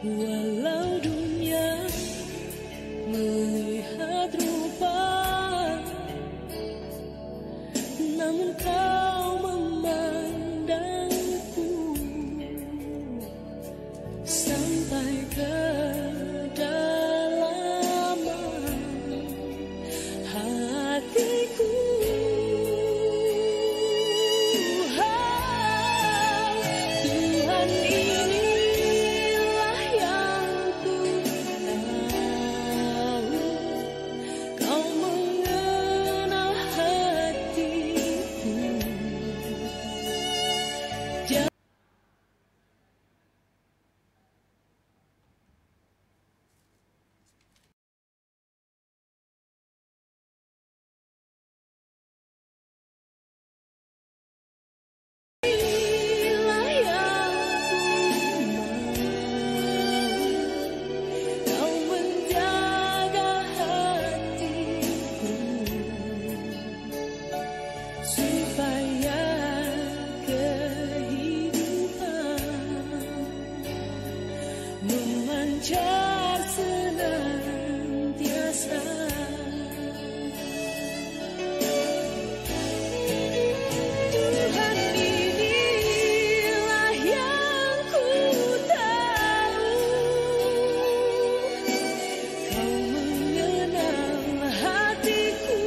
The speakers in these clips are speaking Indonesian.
Walau dunia melihat rupa, namun kau memandangku sampai ke dalaman hatiku. Tuhan, inilah yang ku tahu, kau mengenal hatiku. Inilah yang ku mau, kau menjaga hatiku supaya kehidupan memancar senantiasa. Tuhan, inilah yang ku tahu, kau mengenal hatiku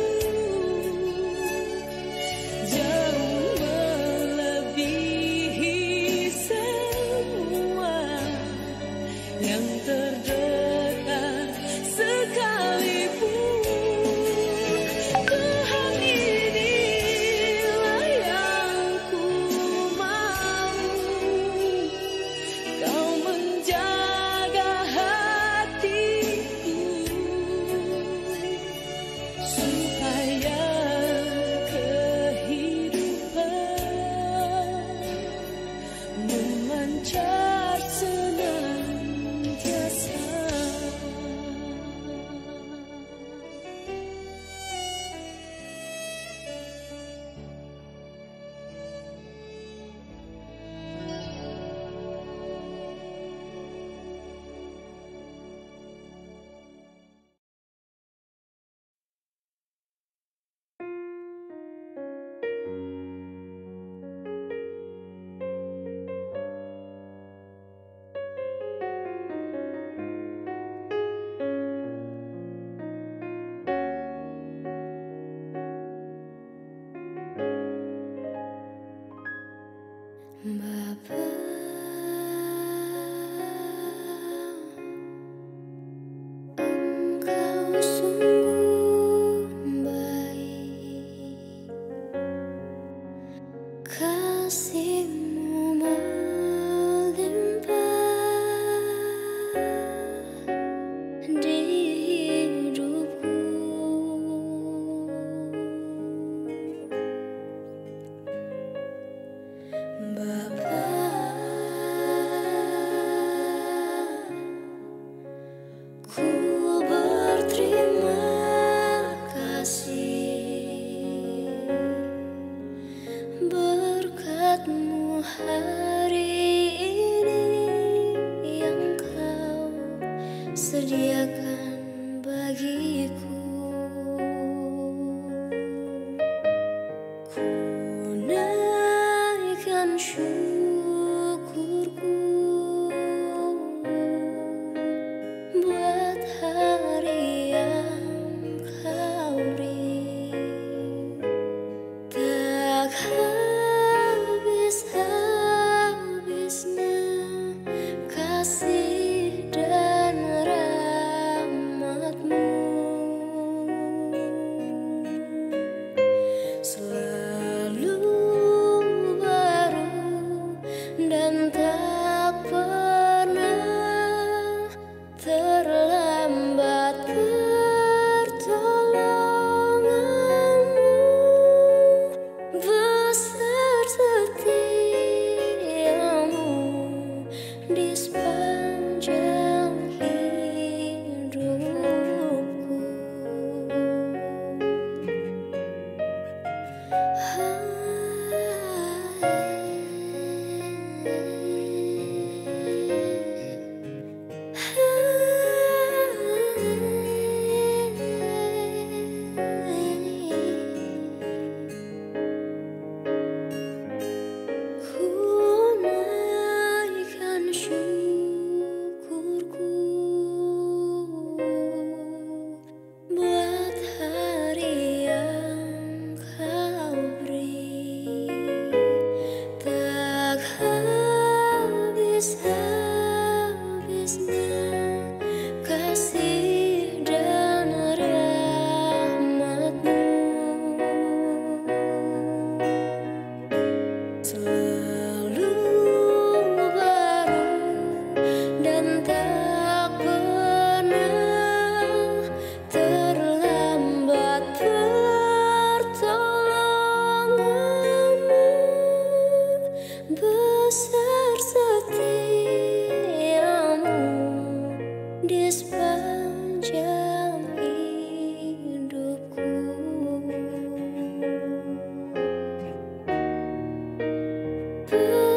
jauh melebihi semua yang terdekat sekalipun. Tuhan, inilah yang ku mau, kau menjaga hatiku supaya kehidupan memancar senantiasa. Bapa, Engkau sungguh baik, kasih-Mu melimpah di hidupku. Bapa, ku berterima kasih berkat-Mu hari ini yang Kau sediakan bagiku. Ku naikkan syukurku buat hari yang Kau beri, tak habis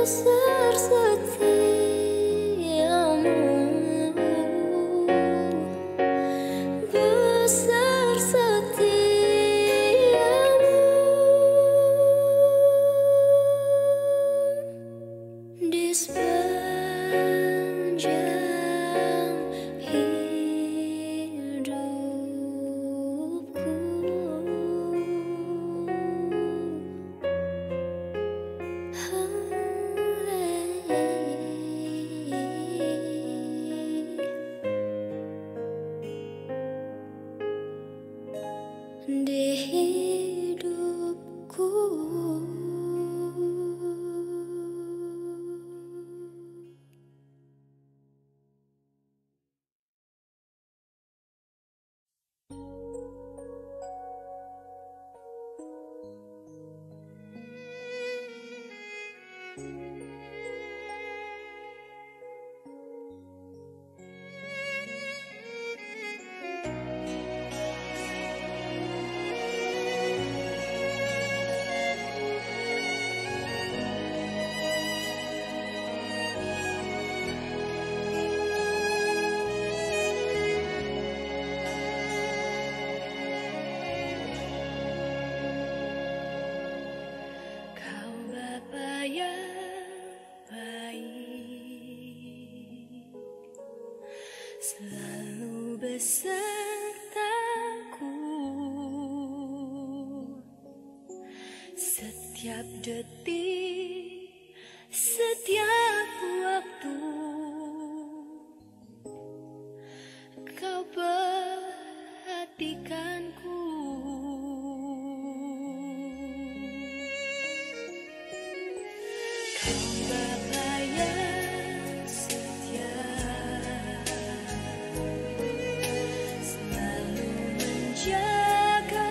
besar setiamu, besar setiamu di sepanjang hidupku. Di hidupku. Kau Bapa yang baik, selalu besertaku setiap detik, setiap waktu. Kau perhatikanku. Kau Bapa yang setia, selalu menjagaku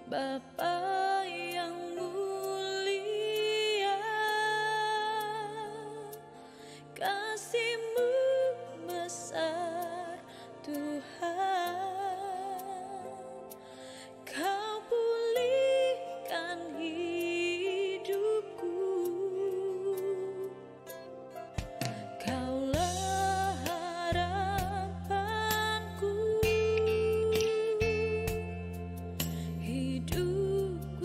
Bapa yang mulia, kasih-Mu besar Tuhan. Kau pulihkan hidupku, Kaulah harapanku. Hidup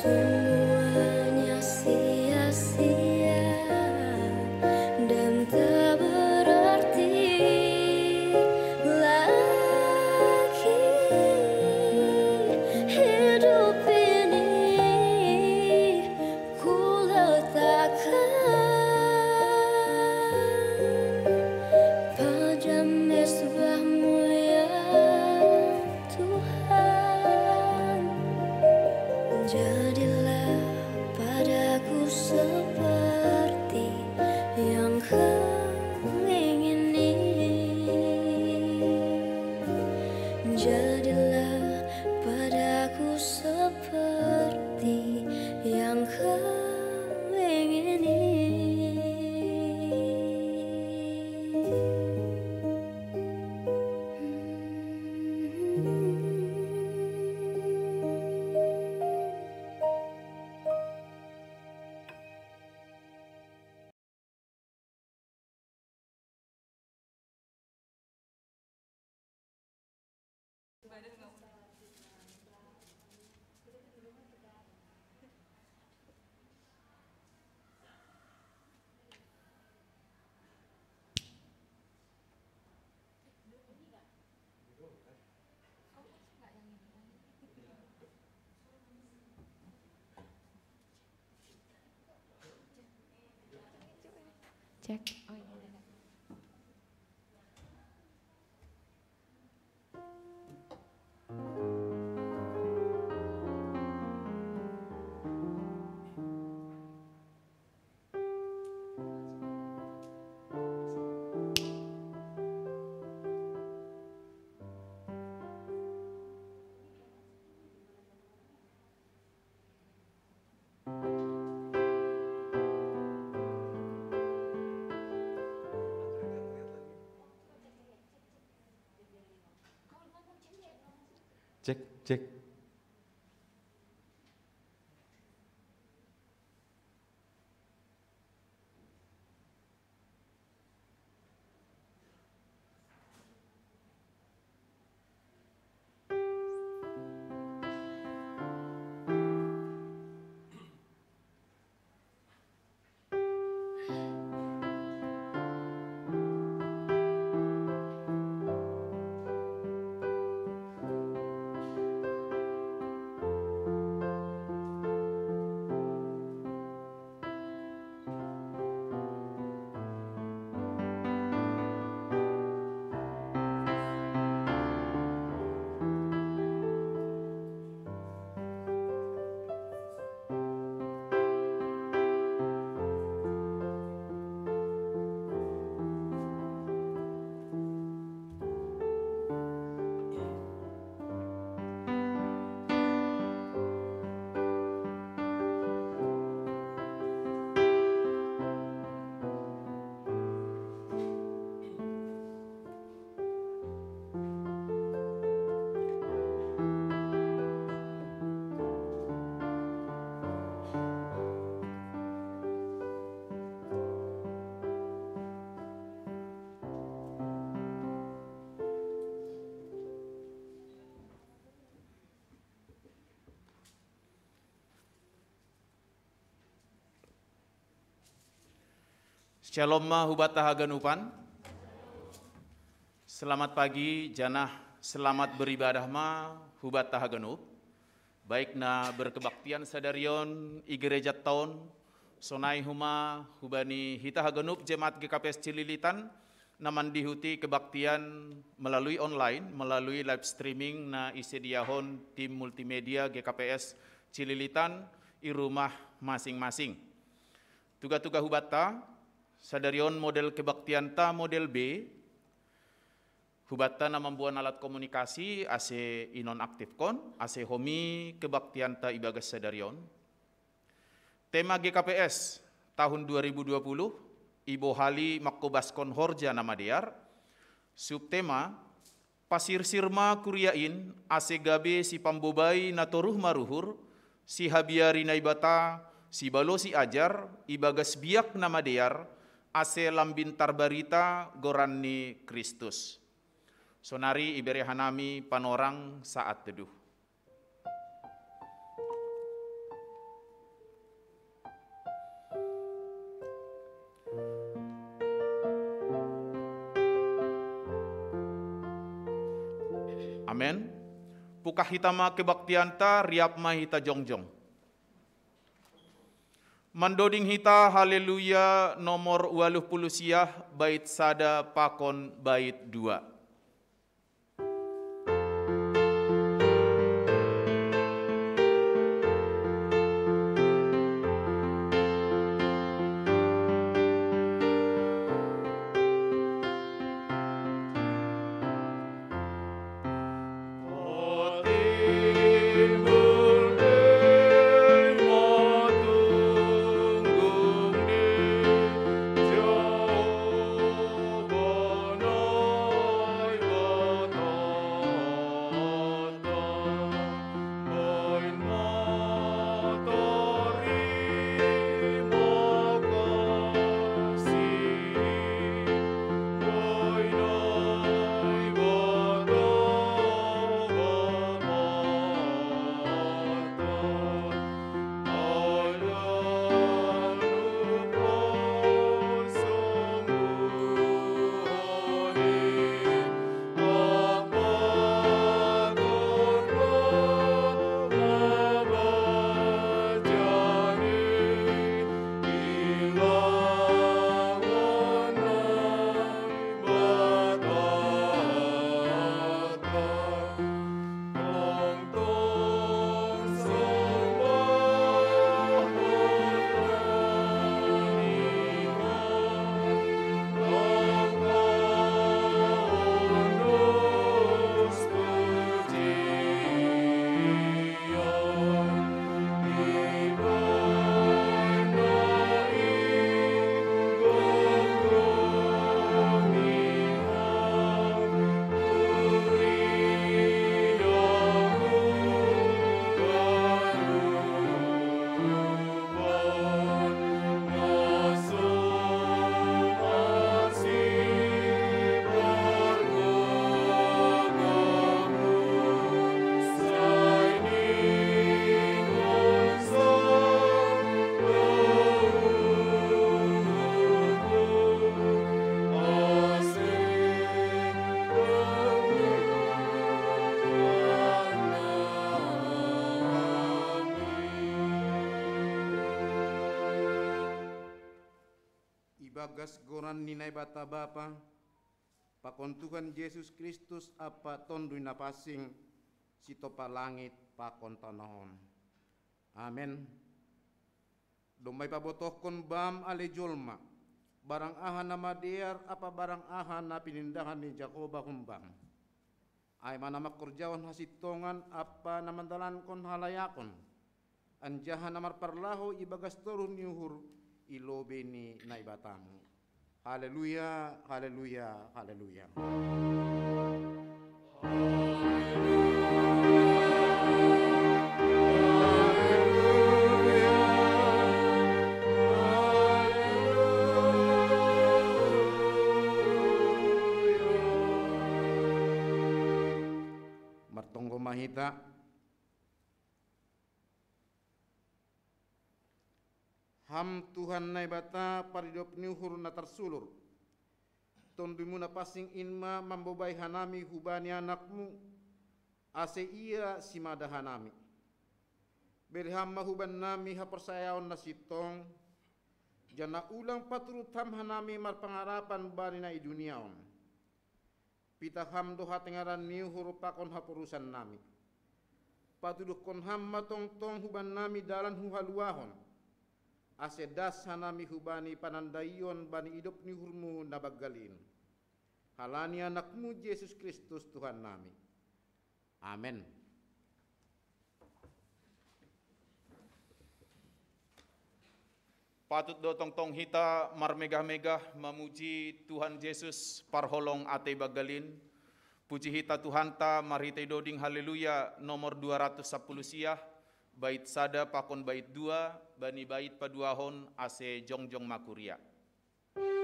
semuanya sia-sia dan tak berarti lagi. Hidup ini ku letakkan pada mesbah-Mu ya Tuhan. Jadilah padaku seperti yang Kau ingini. Jadilah padaku seperti yang Kau ingini. Cek. Oh iya. Cek, cek. Shalom hubata haganupan. Selamat pagi, janah selamat beribadah ma hubata haganup. Baik na berkebaktian sadarion igereja tahun sonai huma hubani hita haganup jemaat GKPS Cililitan naman dihuti kebaktian melalui online, melalui live streaming na isediahon tim multimedia GKPS Cililitan i rumah masing-masing. Tuga-tuga hubata sadarion model kebaktian ta model B, hubata na membuat alat komunikasi ase inon aktif kon, ase homi kebaktian ta ibagas sadarion. Tema GKPS tahun 2020, Ibo Hali Makobaskon Horja nama dear, subtema pasir sirma kuriain ase gabe si pambobai natoruh maruhur, si habiari naibata, si balo si ajar, ibagas biak nama dear, ase lambintar barita goranni Kristus. Sonari ibere hanami panorang saat teduh. Amen. Pukah hitama kebaktianta riap ma hita jongjong. Mandoding hita haleluya nomor 80 siah bait sada pakon bait 2. Bagas goran ninai bata bapa, pakon Tuhan Yesus Kristus apa tondui napasing sitopa langit pakon tanahon. Amen. Domai pabotohkon bam ale jolma, barang aha nama dear apa barang aha na pinindahan ni Jakoba kumbang. Ay manama kerjawan hasitongan apa namandalan kon halayakon. Anjahan namar parlahu ibagas turun yuhur ilobe ni naibatamu. Haleluya, haleluya, haleluya. Martonggo mahita ham Tuhan nai bata paridop niuhur na tersulur. Tondumu na pasing inma mambobai hanami hubani anakmu. Ase ia simada hanami. Berham mahuban nami hapersayaon na sitong. Jana ulang paturut ham hanami marpangarapan bari na iduniaon. Pita ham doha tengaran niuhur pakon hapurusan nami. Patuduk kon ham matong tong huban nami dalan huhaluahon. Ase das hanami hubani panandaion bani idop ni hurmu nabagalin. Halani anakmu Yesus Kristus Tuhan nami. Amen. Patut dotong tong hita marmegah-megah memuji Tuhan Yesus parholong ate bagalin. Puji hita Tuhan ta marhite doding haleluya nomor 210 siah. Bait sada pakon bait 2 bani bait paduahon ase jongjong makuria.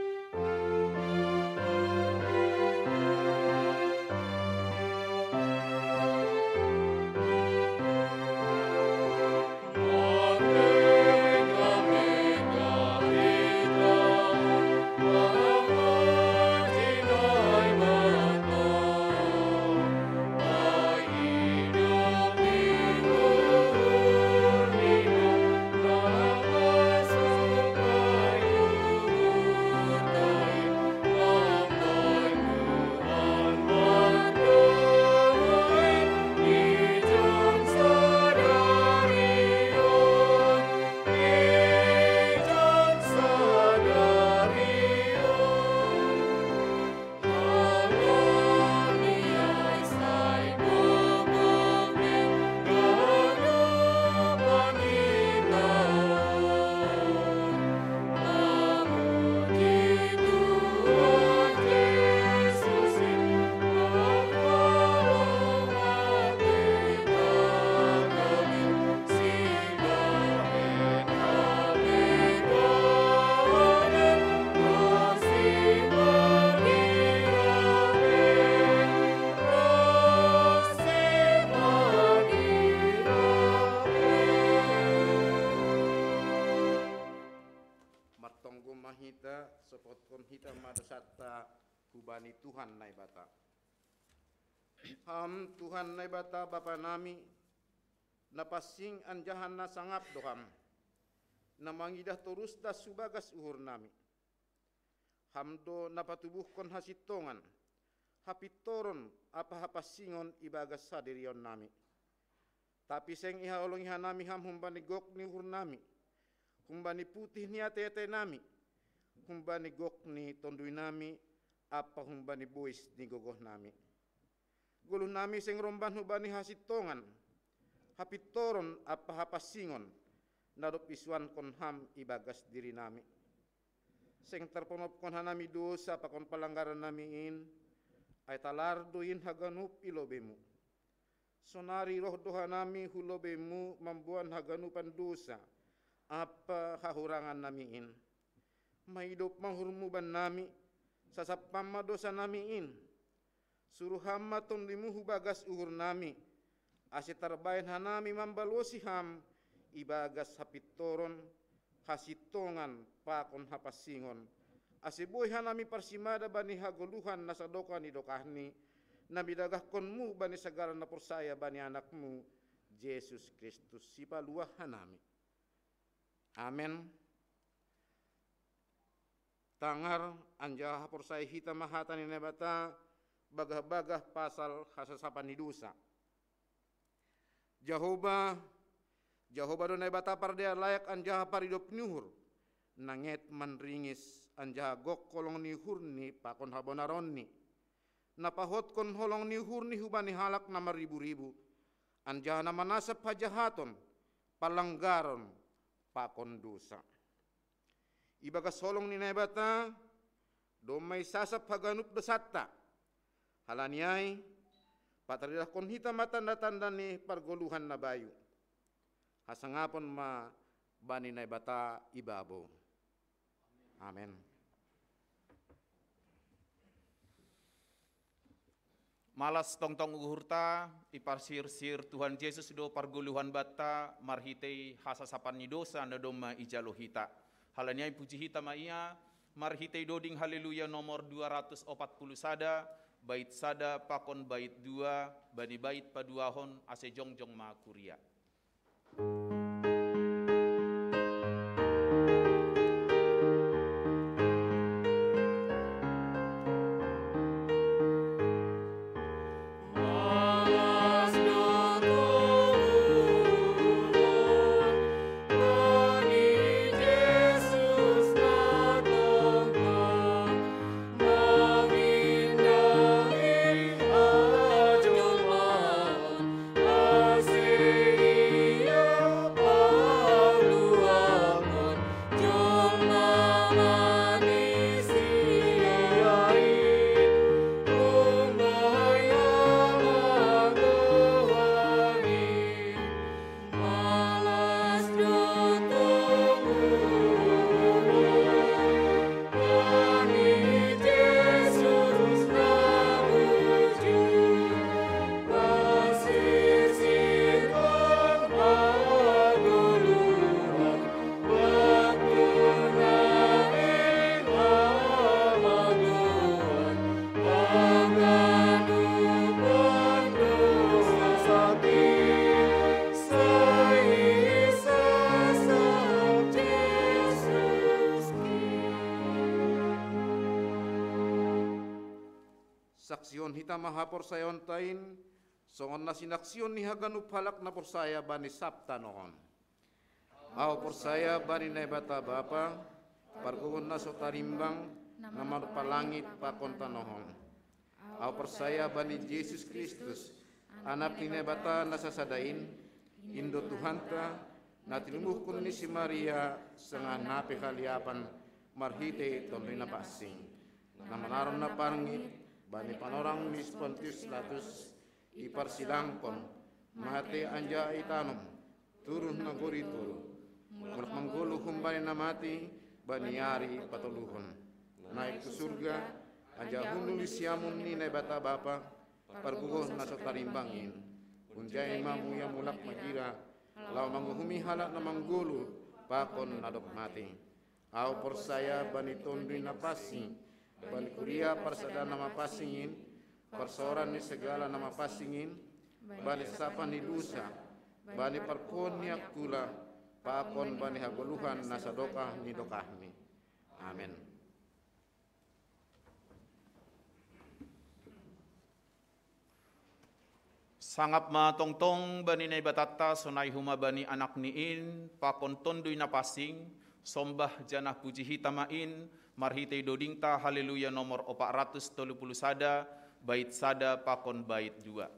Oh ia sepotkon hita madasatta hubani Tuhan nai bata. Ham Tuhan nai bata Bapa nami napasing anjahan na sangap doham na mangidah terus das subagas uhur nami. Hamdo napatubuhkon hasitongan hapitoron apa hapasingon ibagas sadirion nami. Tapi seng iha olong iha nami ham humbani gok ni uhur nami. Humbani putih ni ate nami. Humbani gok ni tondui nami apa humbani bois ni gogoh nami. Guluh nami seng romban hubani hasitongan hapitoron apa hapasingon nadop iswan kon ham ibagas diri nami. Seng terponop kon hanami dosa pakon pelanggaran nami in ay talarduin haganup ilobemu. Sonari roh doha nami hulobemu mambuan haganupan dosa apa hahurangan nami in. Mahidup mahurmuban nami sasapama dosa nami in. Suruh hamma tondimu hubagas uhur nami. Asi terbain hanami mambalusi ham ibagas hapitoron hasitongan pakon hapasingon. Asi boy hanami parsimada bani hagoluhan nasadoka ni dokahni nabidagahkonmu bani segala naporsaya bani anakmu Yesus Kristus sipaluah hanami. Amen. Tangar anjah porsaya hita mahatan ini bata bagah-bagah pasal hasasapan hidusa. Jehovah donai bata pardea layak anjah paridop nyuhur nanget manringis anjah gok kolong ni hurni pakon habonaronni napahot kon holong ni hurni hubani halak nama ribu-ribu anjah nama nasab hajahaton palanggaron pakon dosa ibagas holong ni nebata domai sasap haganup dosatta halaniai patridah kon hita matanda-tanda ni pargoluhan na bayu hasangapon ma bani na bata ibabo. Amen. Malas tongtong uhurta iparsir-sir Tuhan Yesus do parguluhan bata marhitei hasasapan ni dosa na doma ijalo hita. Halanya puji hita maia marhitei doding haleluya nomor 240 sada bait sada pakon bait 2 bani bait paduahon ase jongjong ma kuria. Saksion hita mahapor sayon tain songon na sinaksion ni haganup halak na porsaya bani sabta nohon. Aw porsaya bani na bata bapa parkuhon na so tarimbang na marpalangit pakon tanohon. Aw porsaya bani Yesus Kristus anak ni bata nasasadain indo Tuhanta na tinumuhkon ni si Maria sanga nape kaliapan marhite toloi na pasing na manaron na parngit bani panorang ni Pontius Pilatus iparsilangkon mate anja itanom turun na gori turu mulak manggulu humbay na mati baniari patuluhon naik ke surga anja hunuli siamun ni na bata bapa parbuhon na sa tarimbangin unjay mamu yang mulak magira law manguhumi halak na manggulu pakon nadok mati Au persaya bani tondui na passing, bani kuria persada nama passingin, persoran ni segala nama passingin, bani sapa ni lusa, bani perkonia kula, pakon bani hagoluhan nasadokah ni dokahni. Amin. Sangap matongtong bani na ibatata sonai huma bani anak niin pakon tondui na pasing sombah janah puji hitamain marhitei dodingta haleluya nomor 430 sada bait sada pakon bait juga.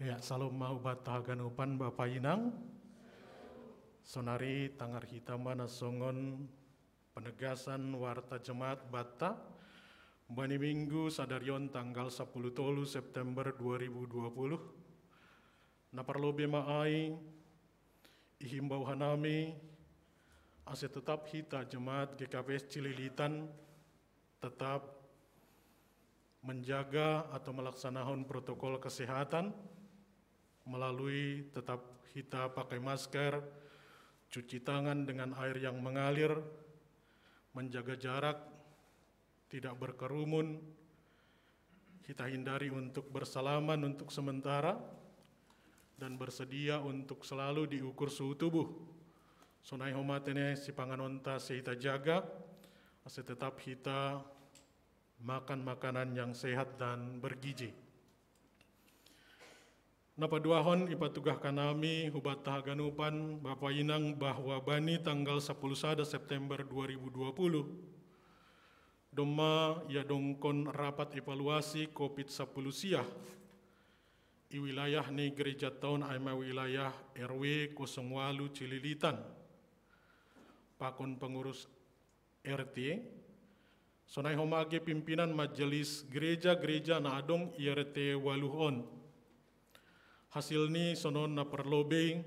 Ya, salam maubat tahaganupan Bapak Inang. Sonari tangar hitama nasongon penegasan warta jemaat Batta bani minggu sadarion tanggal 10 tolu September 2020. Naparlobe maai ihimbau hanami ase tetap hita jemaat GKPS Cililitan tetap menjaga atau melaksanakan protokol kesehatan melalui tetap kita pakai masker, cuci tangan dengan air yang mengalir, menjaga jarak, tidak berkerumun, kita hindari untuk bersalaman untuk sementara, dan bersedia untuk selalu diukur suhu tubuh. Sonai homatene si panganonta sehita jaga, ase tetap kita makan makanan yang sehat dan bergizi. Napaduahon ipatugah kanami hubat tahaganupan Bapak Inang bahwa bani tanggal 10 sada September 2020 doma ya dongkon rapat evaluasi COVID-10 siah i wilayah ni gereja tahun aima wilayah RW 08 Cililitan pakon pengurus RT sonai homage pimpinan majelis gereja-gereja na adong IRT waluhon. Hasil ni sonon na perlobe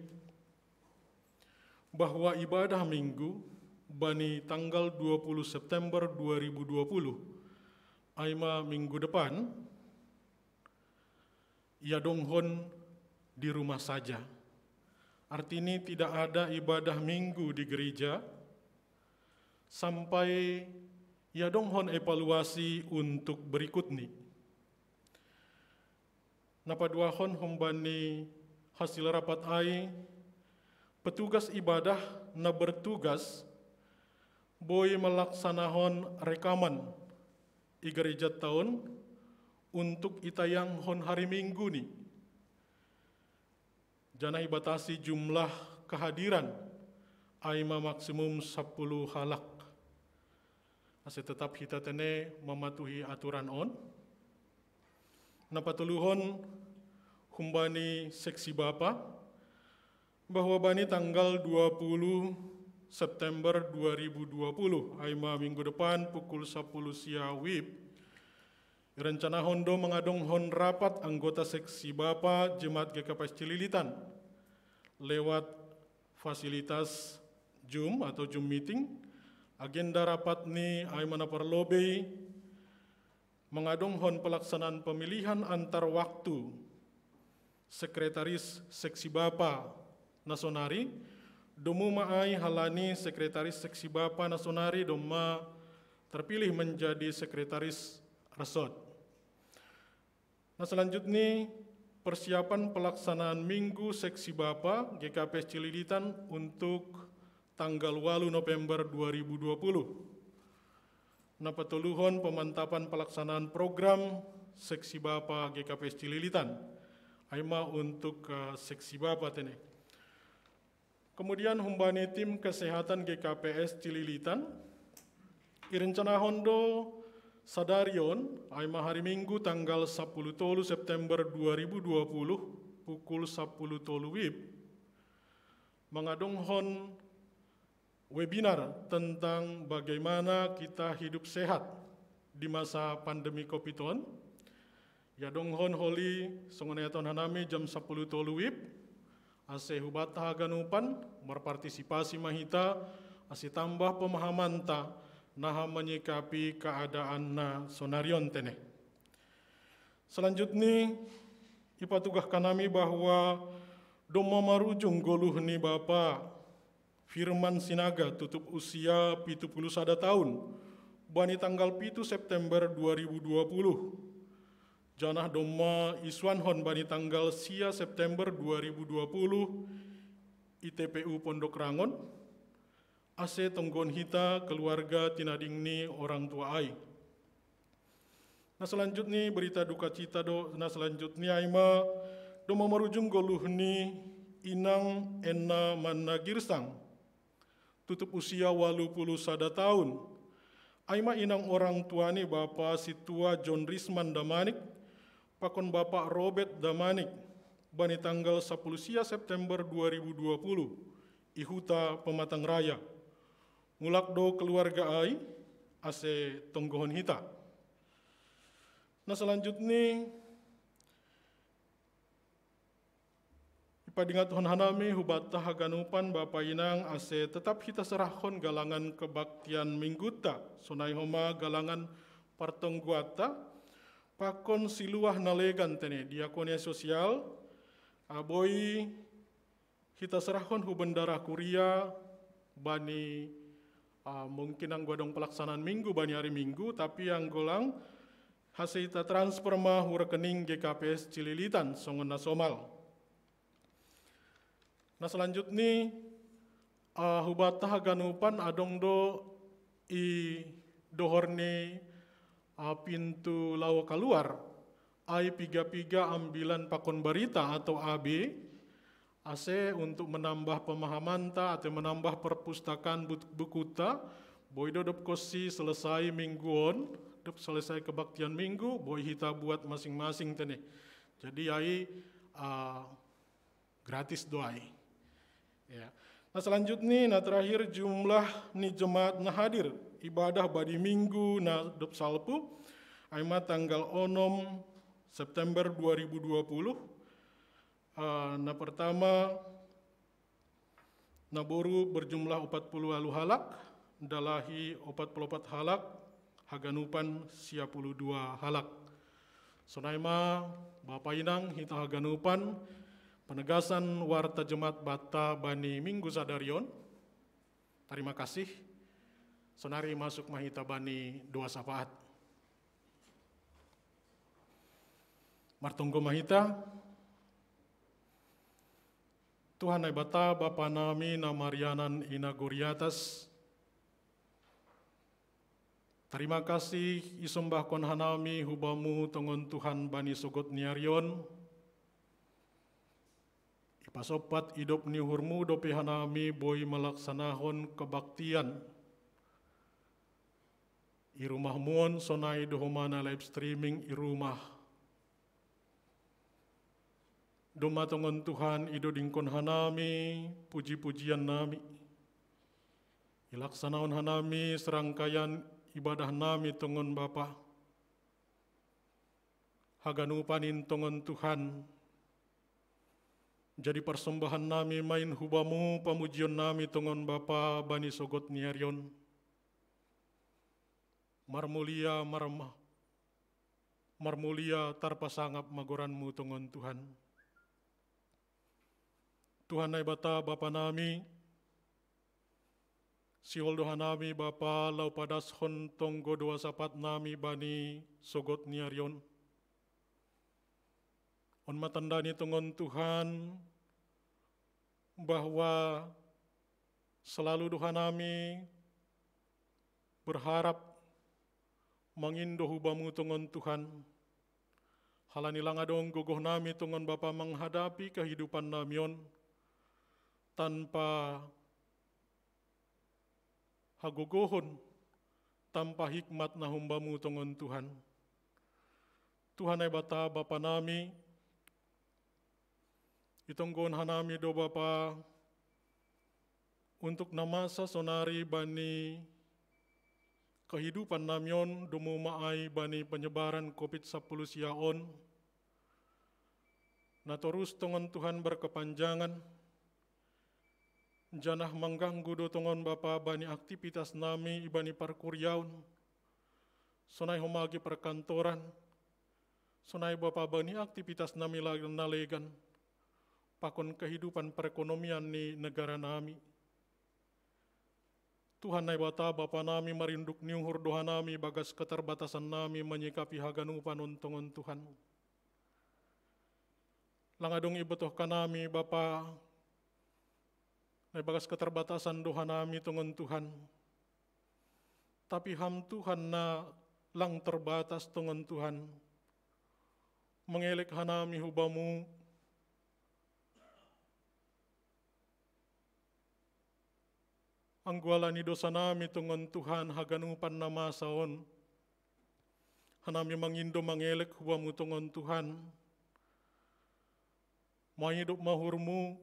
bahwa ibadah minggu bani tanggal 20 September 2020 aima minggu depan ia donghon di rumah saja. Artinya tidak ada ibadah minggu di gereja sampai ia donghon evaluasi untuk berikut nih. Napaduahon hombani hasil rapat ai petugas ibadah na bertugas boy melaksanakan rekaman i gereja tahun untuk itayang hon hari Minggu nih. Jana ibatasi jumlah kehadiran aima maksimum 10 halak. Ase tetap kita tene mematuhi aturan on. Napatuluhon humbani seksi bapa bahwa bani tanggal 20 September 2020, aima minggu depan pukul 10 siang WIB, rencana hondo mengadong hon rapat anggota seksi Bapa Jemaat GKPS Cililitan lewat fasilitas Zoom atau Zoom meeting. Agenda rapat ni aima na perlobe mengadong hon pelaksanaan pemilihan antar waktu sekretaris seksi Bapa Nasonari, domu maai halani sekretaris seksi Bapa Nasonari doma terpilih menjadi sekretaris resort. Nah selanjutnya persiapan pelaksanaan minggu seksi Bapa GKPS Cililitan untuk tanggal 8 November 2020. Nah petuluhon pemantapan pelaksanaan program seksi Bapa GKPS Cililitan. Aima untuk seksi Bapa tene. Kemudian humbani tim kesehatan GKPS Cililitan. Irencana hondo sadarion aima hari Minggu tanggal 10 September 2020 pukul 10 WIB mengadong hon webinar tentang bagaimana kita hidup sehat di masa pandemi COVID-19. Ya dong hon holi songoneton hanami jam 10 WIB ase hubata ganupan berpartisipasi mahita ase tambah pemahaman ta naha menyikapi keadaan na sonarion tene. Selanjutnya ipatugah kanami bahwa doma marujung goluh ni Bapa Firman Sinaga tutup usia 71 tahun bani tanggal 7 September 2020. Janah doma isuan hon bani tanggal sia September 2020 ITPU Pondok Rangon ase tonggon hita keluarga tinadingni orang tua ai. Nah selanjutnya berita duka cita nah selanjutnya aima doma marujung goluhni inang enna manna girsang tutup usia 81 tahun. Aima inang orang tuani Bapak Situa John Risman Damanik pakon Bapak Robert Damanik bani tanggal 10 sia September 2020 ihuta Pematang Raya. Mulak do keluarga ai ase tonggohon hita. Nah selanjutnya ipadingat hon hanami hubata haganupan Bapak Inang ase tetap hita serahon galangan kebaktian mingguta sonai homa galangan partongguata pakon siluah nalegan tene diakonia sosial aboy hita serahon hubendara kuria bani mungkin ang godong pelaksanaan minggu bani hari Minggu tapi yang golang hasita transfer mah rekening GKPS Cililitan songon nasomal. Nah selanjutnya hubata ganupan adong do i dohorne pintu lawa keluar ai piga-piga ambilan pakon berita atau AB ase untuk menambah pemahaman ta atau menambah perpustakaan buku ta boy dodop kosi selesai mingguon dop selesai kebaktian minggu boy hita buat masing-masing tene jadi ai gratis doai ya. Nah selanjutnya nah terakhir jumlah ni jemaat nah hadir ibadah badi minggu na dop salpu aima tanggal 6 September 2020 na pertama na boru berjumlah 40 alu halak dalahi 44 halak haganupan 52 halak sonaima Bapak Inang hita haganupan penegasan warta jemaat bata bani minggu sadarion. Terima kasih. Sonari masuk mahita bani doa syafaat. Martunggo mahita. Tuhan ai bata Bapa nami na Marianan ina goriatas. Terima kasih isembah kon hanami hubamu tongon Tuhan bani sogot niarion. Pasopat hidup ni hurmu dope hanami boy melaksanahon kebaktian. I rumah muon sonai dohomana live streaming i rumah. Dumatongon Tuhan idodingkon hanami, puji-pujian nami. Ilaksanaon hanami serangkaian ibadah nami tongon Bapa. Haganupanin tongon Tuhan. Jadi persembahan nami main hubamu, pamujian nami tongon Bapa bani sogot niarion. Marmulia tarpasangap magoranmu tongon Tuhan. Tuhan ay bata Bapa nami, sioldohan nami Bapa lau padashon tonggo doa sapat nami bani sogot niarion. On matandani tongon Tuhan bahwa selalu doa nami berharap mangindo hubamu tongon Tuhan. Halanilang adong gogoh nami tongon Bapa menghadapi kehidupan namion tanpa hagogohon, tanpa hikmat na humbamu tongon Tuhan. Tuhan ay bata Bapa nami, itonggon hanami do Bapa untuk namasa sonari bani kehidupan namion dumumaay bani penyebaran COVID-10 siaon. Na terus tongon Tuhan berkepanjangan, janah mengganggu do tongon Bapa bani aktivitas nami ibani parkuryaun, sonai homagi perkantoran, sonai Bapa bani aktivitas nami nalegan, pakon kehidupan perekonomian ni negara nami. Tuhan ay bata Bapa nami marinduk niuhur doa nami bagas keterbatasan nami menyikapi haganupan untongon Tuhan. Langadong ibutuhkan nami Bapa ay bagas keterbatasan doa nami tongon Tuhan. Tapi ham Tuhan na lang terbatas tongon Tuhan. Mengelek hanami hubamu, angguala ni dosa nami tongon Tuhan haganupan na masaon. Hanami mangindo mangelek hubamu tongon Tuhan. Mahidup mahurmu,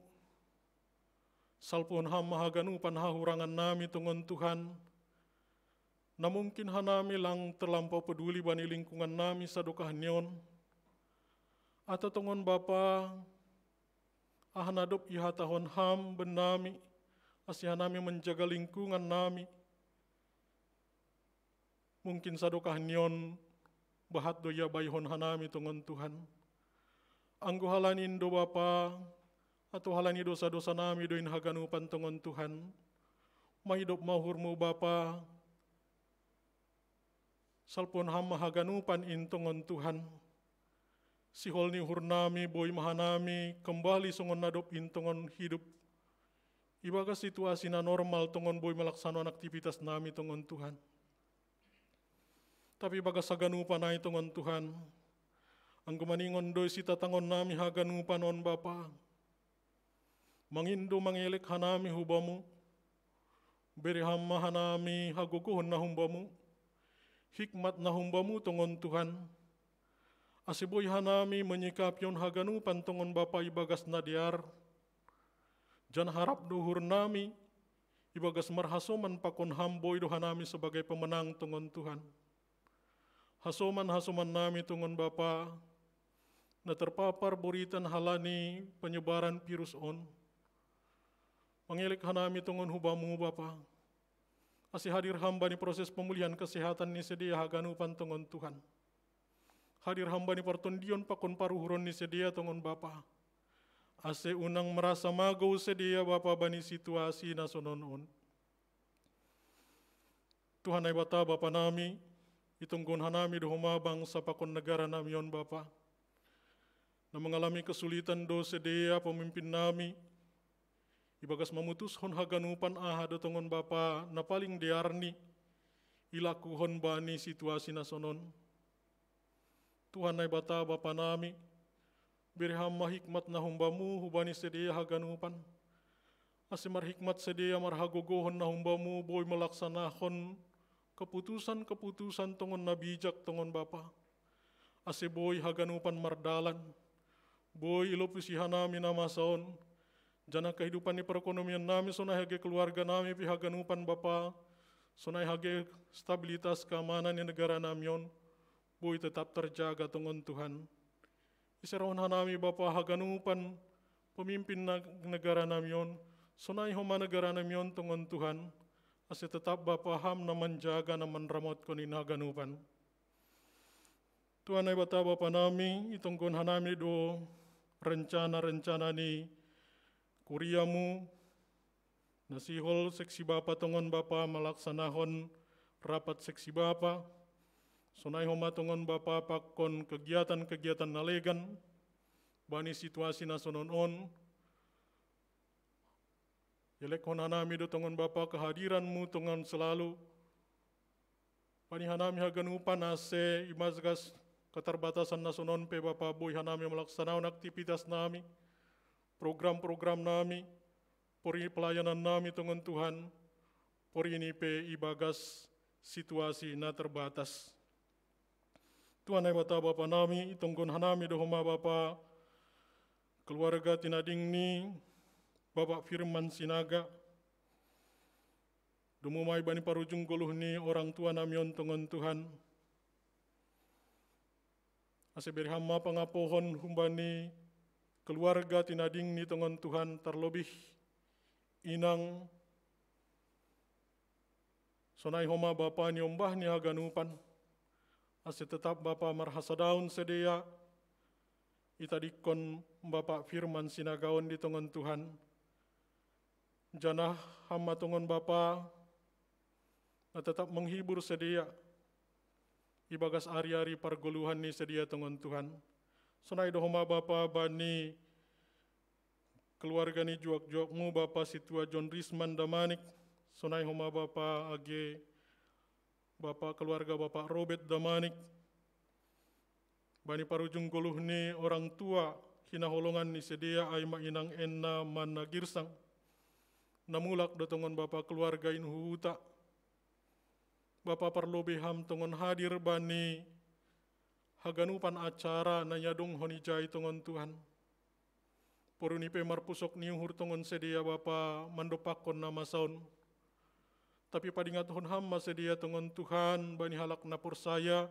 salpon ham mahaganupan hahurangan nami tongon Tuhan. Na mungkin hanami lang terlampau peduli bani lingkungan nami sadukah nion. Atau tongon Bapa, ahanadop ihatahon ham benami, asya nami menjaga lingkungan nami. Mungkin sadukah nion bahat doya bayhon hanami tongon Tuhan. Anggo halanin do Bapa, atau halani dosa-dosa nami doin haganupan tongon Tuhan. Mahidop mahurmu Bapa, salpon ham mahaganupan in tongon Tuhan. Sihol ni hurnami boy mahanami kembali songon nadop in tongon hidup. Ibaga situasi na normal tongon boy malaksanon aktivitas nami tongon Tuhan. Tapi baga saganupan na tongon Tuhan. Ang gumaningon doy si tatangon nami haganupan on Bapa. Mangindo mangelek hanami hubamu. Beriham mahanami haguguhon na humbamu. Hikmat na humbamu tongon Tuhan. Asiboy hanami menyikap yon haganupan tongon Bapa ibagas nadiar. Jan harap duhur nami ibagas marhasoman pakon hamboy dohanami sebagai pemenang tongon Tuhan. Hasoman nami tongon Bapa na terpapar buritan halani penyebaran virus on. Mengelek hanami tongon hubamu Bapa. Asi hadir hamba ni proses pemulihan kesehatan ni sedia haganupan tongon Tuhan. Hadir hamba ni partondion pakon paruhuron ni sedia tongon Bapa. Ase unang merasa magau sedia Bapa bani situasi na sononon. Tuhan ay bata Bapa nami, itunggon hanami dohumabang sa pakon negara nami yon Bapa. Na mengalami kesulitan do sedia pemimpin nami, ibagas mamutushon haganupan ahado tongon Bapa na paling diarni, ilakuhon bani situasi na sonon. Tuhan ay bata Bapa nami, birham mahikmat na humbamu hubani sedia haganupan. Asimar hikmat sedia marhagogohon na humbamu boy malaksanahon keputusan-keputusan tongon nabijak tongon Bapa. Asiboy haganupan mardalan, Boy ilopusi hanami nama saon, jana kehidupan ni perekonomian nami, sonai hage keluarga nami, pihaganupan Bapa, sonai hage stabilitas keamanan di negara namion, boy tetap terjaga tongon Tuhan. Iserawan hanami Bapa haganupan pemimpin negara namion, sonai homa negara namion tongon Tuhan, ase tetap Bapa ham na menjaga na menramot konin haganupan. Tuhan ay bata Bapa nami, itongkon hanami do rencana-rencana ni kuriamu, nasihol seksi Bapa tongon Bapa malaksanahon rapat seksi Bapa, sonai homa tongon Bapa pakon kegiatan-kegiatan nalegan, bani situasi nasonon-on, yelek hon hanami do tongon Bapa kehadiranmu tongon selalu, bani hanami haganupan ase imazgas keterbatasan nasonon pe Bapa boy hanami melaksanakan aktivitas nami, program-program nami, pori pelayanan nami tongon Tuhan, pori ini pe ibagas situasi na terbatas. Tuhan ay bata Bapa nami, itongkon hanami dohoma Bapa keluarga tinading ni Bapak Firman Sinaga, dumumay bani parujung guluh ni orang tua namion tongon Tuhan, ase berhama pangapohon humbani keluarga tinading ni tongon Tuhan, terlebih inang sonai homa Bapa ni ombah ni haganupan, ase tetap Bapa marhasa daun sedia, itadikon Bapak Firman Sinagaon di tongon Tuhan, janah hama tongon Bapa na tetap menghibur sedia, ibagas ari-ari pargoluhan ni sedia tongon Tuhan. Sonai dohoma Bapa bani keluarga ni juak-juakmu Bapa situa John Risman Damanik, sonai homa Bapa age Bapa keluarga Bapak Robert Damanik, bani parujung goluh ni orang tua hinaholongan ni sedia ay mainang enna mana girsang, namulak do tongon Bapa keluarga inhuhuta, Bapa perlobe ham tongon hadir bani haganupan acara na yadong honijay tongon Tuhan. Poruni pe marpusok niuhur tongon sedia Bapa mandopakon nama saun. Tapi padingat hon ham sedia tongon Tuhan bani halak na pursaya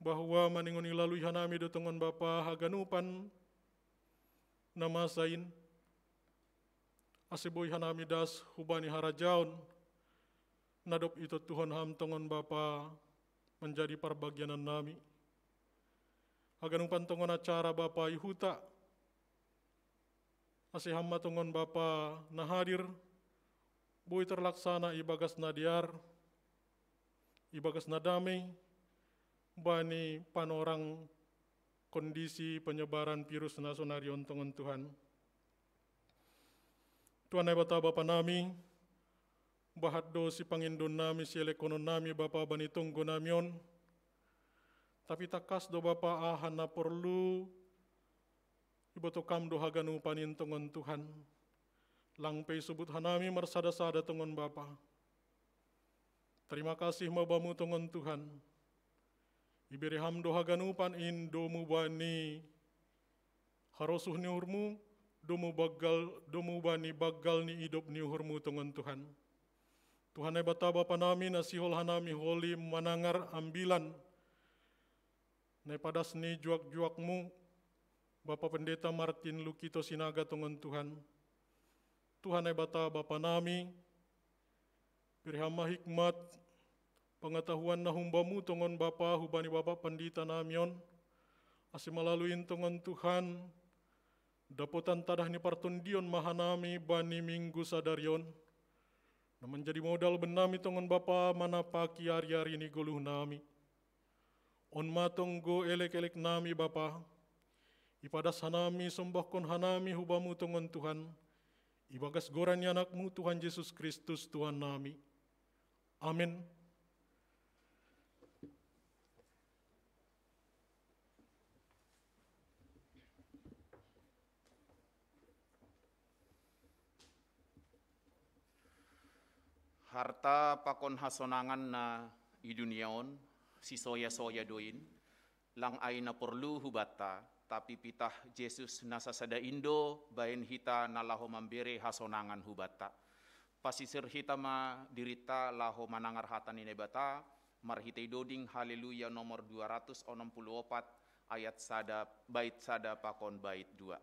bahwa maningoni lalui hanami do tongon Bapa haganupan nama sain. Aseboy hanami das hubani harajaon, nadop itu Tuhan ham tongon Bapa menjadi perbagianan nami. Haganupan tongon acara Bapa ihuta, ase hamma tongon Bapa na hadir, boy terlaksana ibagas nadiar, ibagas nadamai, bani panorang kondisi penyebaran virus nasonarion tongon Tuhan. Tuhan ay bata Bapa nami, bahat do si pangindon nami si elekonon nami Bapa bani tunggo namion, tapi takas do Bapa ahan na perlu ibotokam do haganupanin tongon Tuhan, langpay subut hanami marsada-sada tongon Bapa. Terima kasih mabamu tongon Tuhan, ibiriham do haganupan indomu bani harosuh ni urmu, domu bani bagal ni hidup ni uhurmu tongon Tuhan. Tuhan ay bata Bapa nami nasihol hanami holi manangar ambilan na padas ni juak-juakmu Bapa Pendeta Martin Lukito Sinaga tongon Tuhan. Tuhan ay bata Bapa nami birhama hikmat pengetahuan na humbamu tongon Bapa hubani Bapa Pendeta namion, ase malaluin tongon Tuhan dapotan tadah ni partundion mahanami bani minggu sadarion, na menjadi modal benami tongon Bapa manapaki hari-hari ni goluh nami. On matong go elek-elek nami Bapa, ipadas hanami sombahkon hanami hubamu tongon Tuhan, ibagas goran anakmu Tuhan Yesus Kristus Tuhan nami. Amin. Harta pakon hasonangan na iduniaon, si soya-soya doin, lang ay na perlu hubata, tapi pitah Yesus nasasada Indo bain hita nalaho mambere hasonangan hubata. Pasisir hita ma dirita laho manangar hatan ini bata, marhitei doding haleluya nomor 264 ayat sada bait sada pakon bait 2.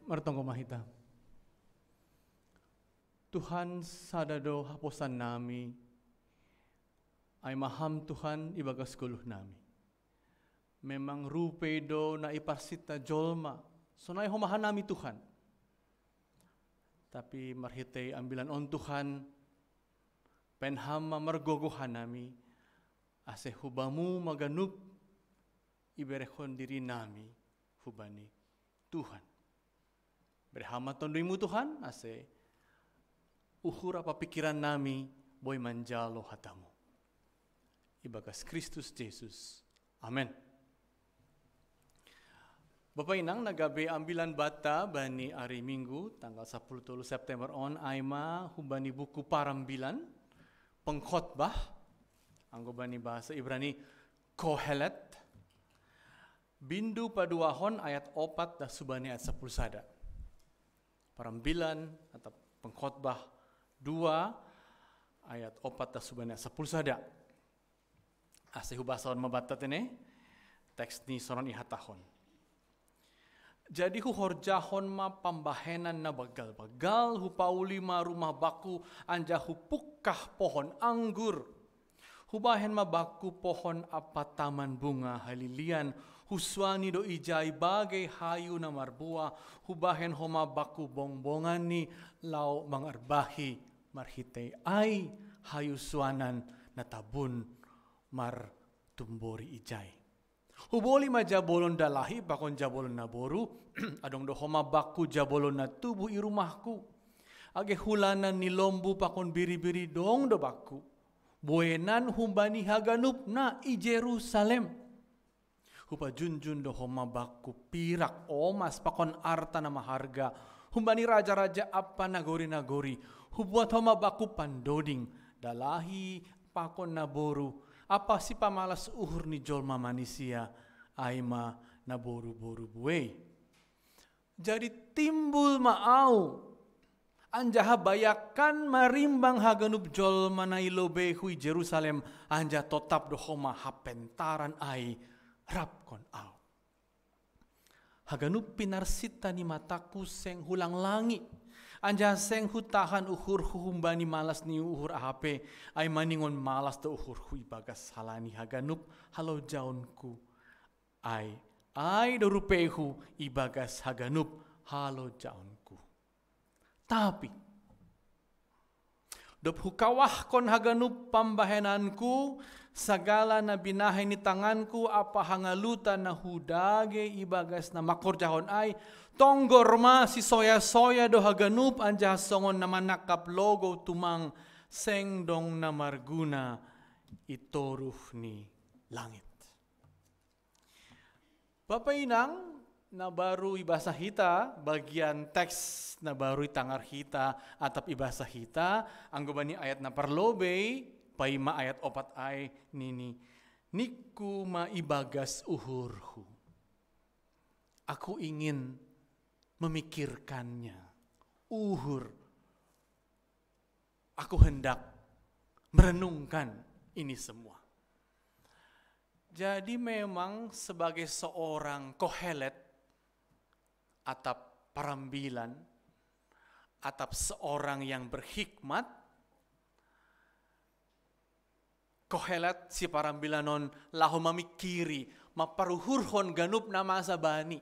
Martong kumahita. Tuhan sadado hapusan nami, ay maham Tuhan ibagas kuluh nami. Memang rupedo na iparsita jolma, sunay humahan nami Tuhan. Tapi marhitay ambilan on Tuhan, penhama margogohan nami, ase hubamu maganup, iberehon diri nami, hubani Tuhan. Berhama tondoimu Tuhan, ase uhur apa pikiran nami, boy manjalo hatamu. Ibagas Kristus Yesus. Amen. Bapak Inang nagabe ambilan bata bani hari Minggu tanggal 10 September on aima hubani buku parambilan pengkhotbah anggo bani bahasa Ibrani Kohelet bindu paduahon ayat 4 dah subani ayat 10 sada. Parambilan atau pengkhotbah 2 ayat 4 dah subani ayat 10 sada. Ase hubasaon mabatat ini teks ni soron ihatahon. Jadi hu horjahon ma pambahenan na bagal-bagal hu pauli ma rumah baku anja hu pukkah pohon anggur. Hubahen ma baku pohon apa taman bunga halilian huswani do ijai bagai hayu na marbua hubahen homa baku bongbongan ni lau mangarbahi marhitay ay hayu swanan na tabun mar tumbori ijai. Huboli ma jabolon dalahi bakon jabolon na boru adong do homa baku jabolon na tubuh i rumahku age hulanan ni lombu pakon biri-biri dong do baku buenan humbani haganup na i Jerusalem hupa junjun do homa baku pirak omas pakon arta na maharga humbani raja-raja apa nagori-nagori hubuat homa baku pandoding dalahi pakon na boru apa si pamalas uhur ni jolma manusia aima na boru-boru buwe. Jadi timbul maau. Anjaha bayakan marimbang haganup jol manai lobe hui Jerusalem anja totap dohoma hapentaran ai rapkon au. Haganup pinarsita ni mataku seng hulang langi. Anja seng hutahan uhur huhumbani malas ni uhur ahape ai maningon malas do uhur hui bagas halani haganup halo jaunku ai do rupehu ibagas haganup halo jaunku. Tapi dop hukawah kon haganup pambahenanku sagala na binahe ni tanganku apa hangalutan na hudage ibagas na makorjahon ay tonggor ma si soya-soya do haganup anja songon na manakap logo tumang sengdong na marguna itoruh ni langit. Bapak Inang na baru ibasa hita bagian teks na baru itangar hita atap ibasa hita anggobani ayat na parlobe paima ayat opat ay nini niku ma ibagas uhurhu. Aku ingin memikirkannya. Uhur. Aku hendak merenungkan ini semua. Jadi memang sebagai seorang kohelet atap parambilan, atap seorang yang berhikmat, kohelet si parambilanon lahu mamikiri, maparuhurhon ganup na masa bani.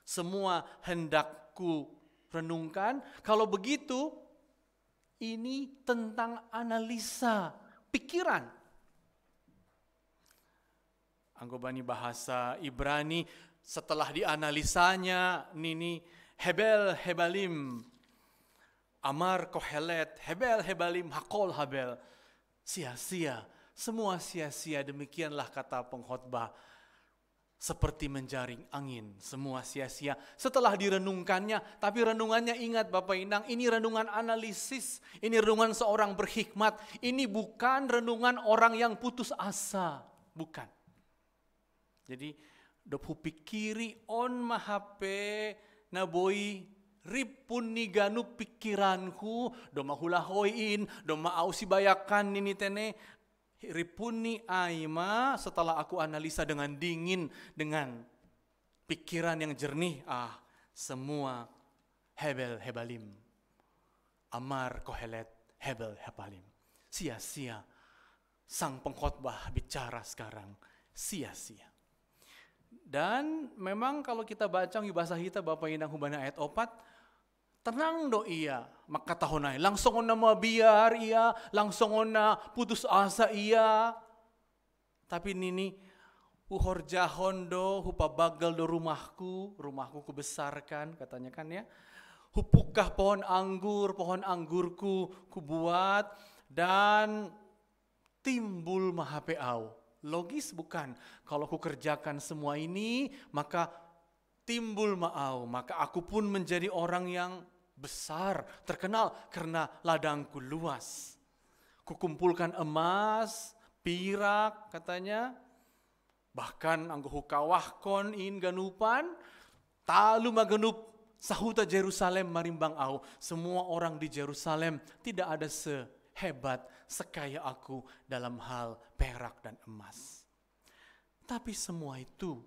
Semua hendakku renungkan. Kalau begitu, ini tentang analisa pikiran. Anggobani bahasa Ibrani, setelah dianalisanya, nini hebel hebalim, amar kohelet, hebel hebalim, hakol habel. Sia-sia, semua sia-sia, demikianlah kata pengkhotbah. Seperti menjaring angin, semua sia-sia. Setelah direnungkannya, tapi renungannya ingat Bapak Inang, ini renungan analisis, ini renungan seorang berhikmat. Ini bukan renungan orang yang putus asa, bukan. Jadi, dopu pikiri on mahape naboi ripun ni ganu pikiranku, do mahulahoin, do maausi bayakan nini tene, ripuni aima setelah aku analisa dengan dingin, dengan pikiran yang jernih, semua hebel hebalim, amar kohelet hebel hebalim. Sia-sia sang pengkhotbah bicara sekarang, sia-sia. Dan memang kalau kita baca bahasa kita Bapak Inang hubana ayat 4, tenang do iya, maka tahunai langsung na mabiar iya, langsung na putus asa iya. Tapi nini uhorjahon do hupabagal do rumahku kubesarkan katanya kan ya. Hupukah pohon anggurku kubuat dan timbul mahapeau. Logis bukan? Kalau ku kerjakan semua ini, maka timbul maau, maka aku pun menjadi orang yang besar, terkenal karena ladangku luas. Kukumpulkan emas, pirak katanya, bahkan anggo hukawahkon in ganupan, talu maganup sahuta Jerusalem marimbang au. Semua orang di Jerusalem tidak ada sehebat, sekaya aku dalam hal perak dan emas. Tapi semua itu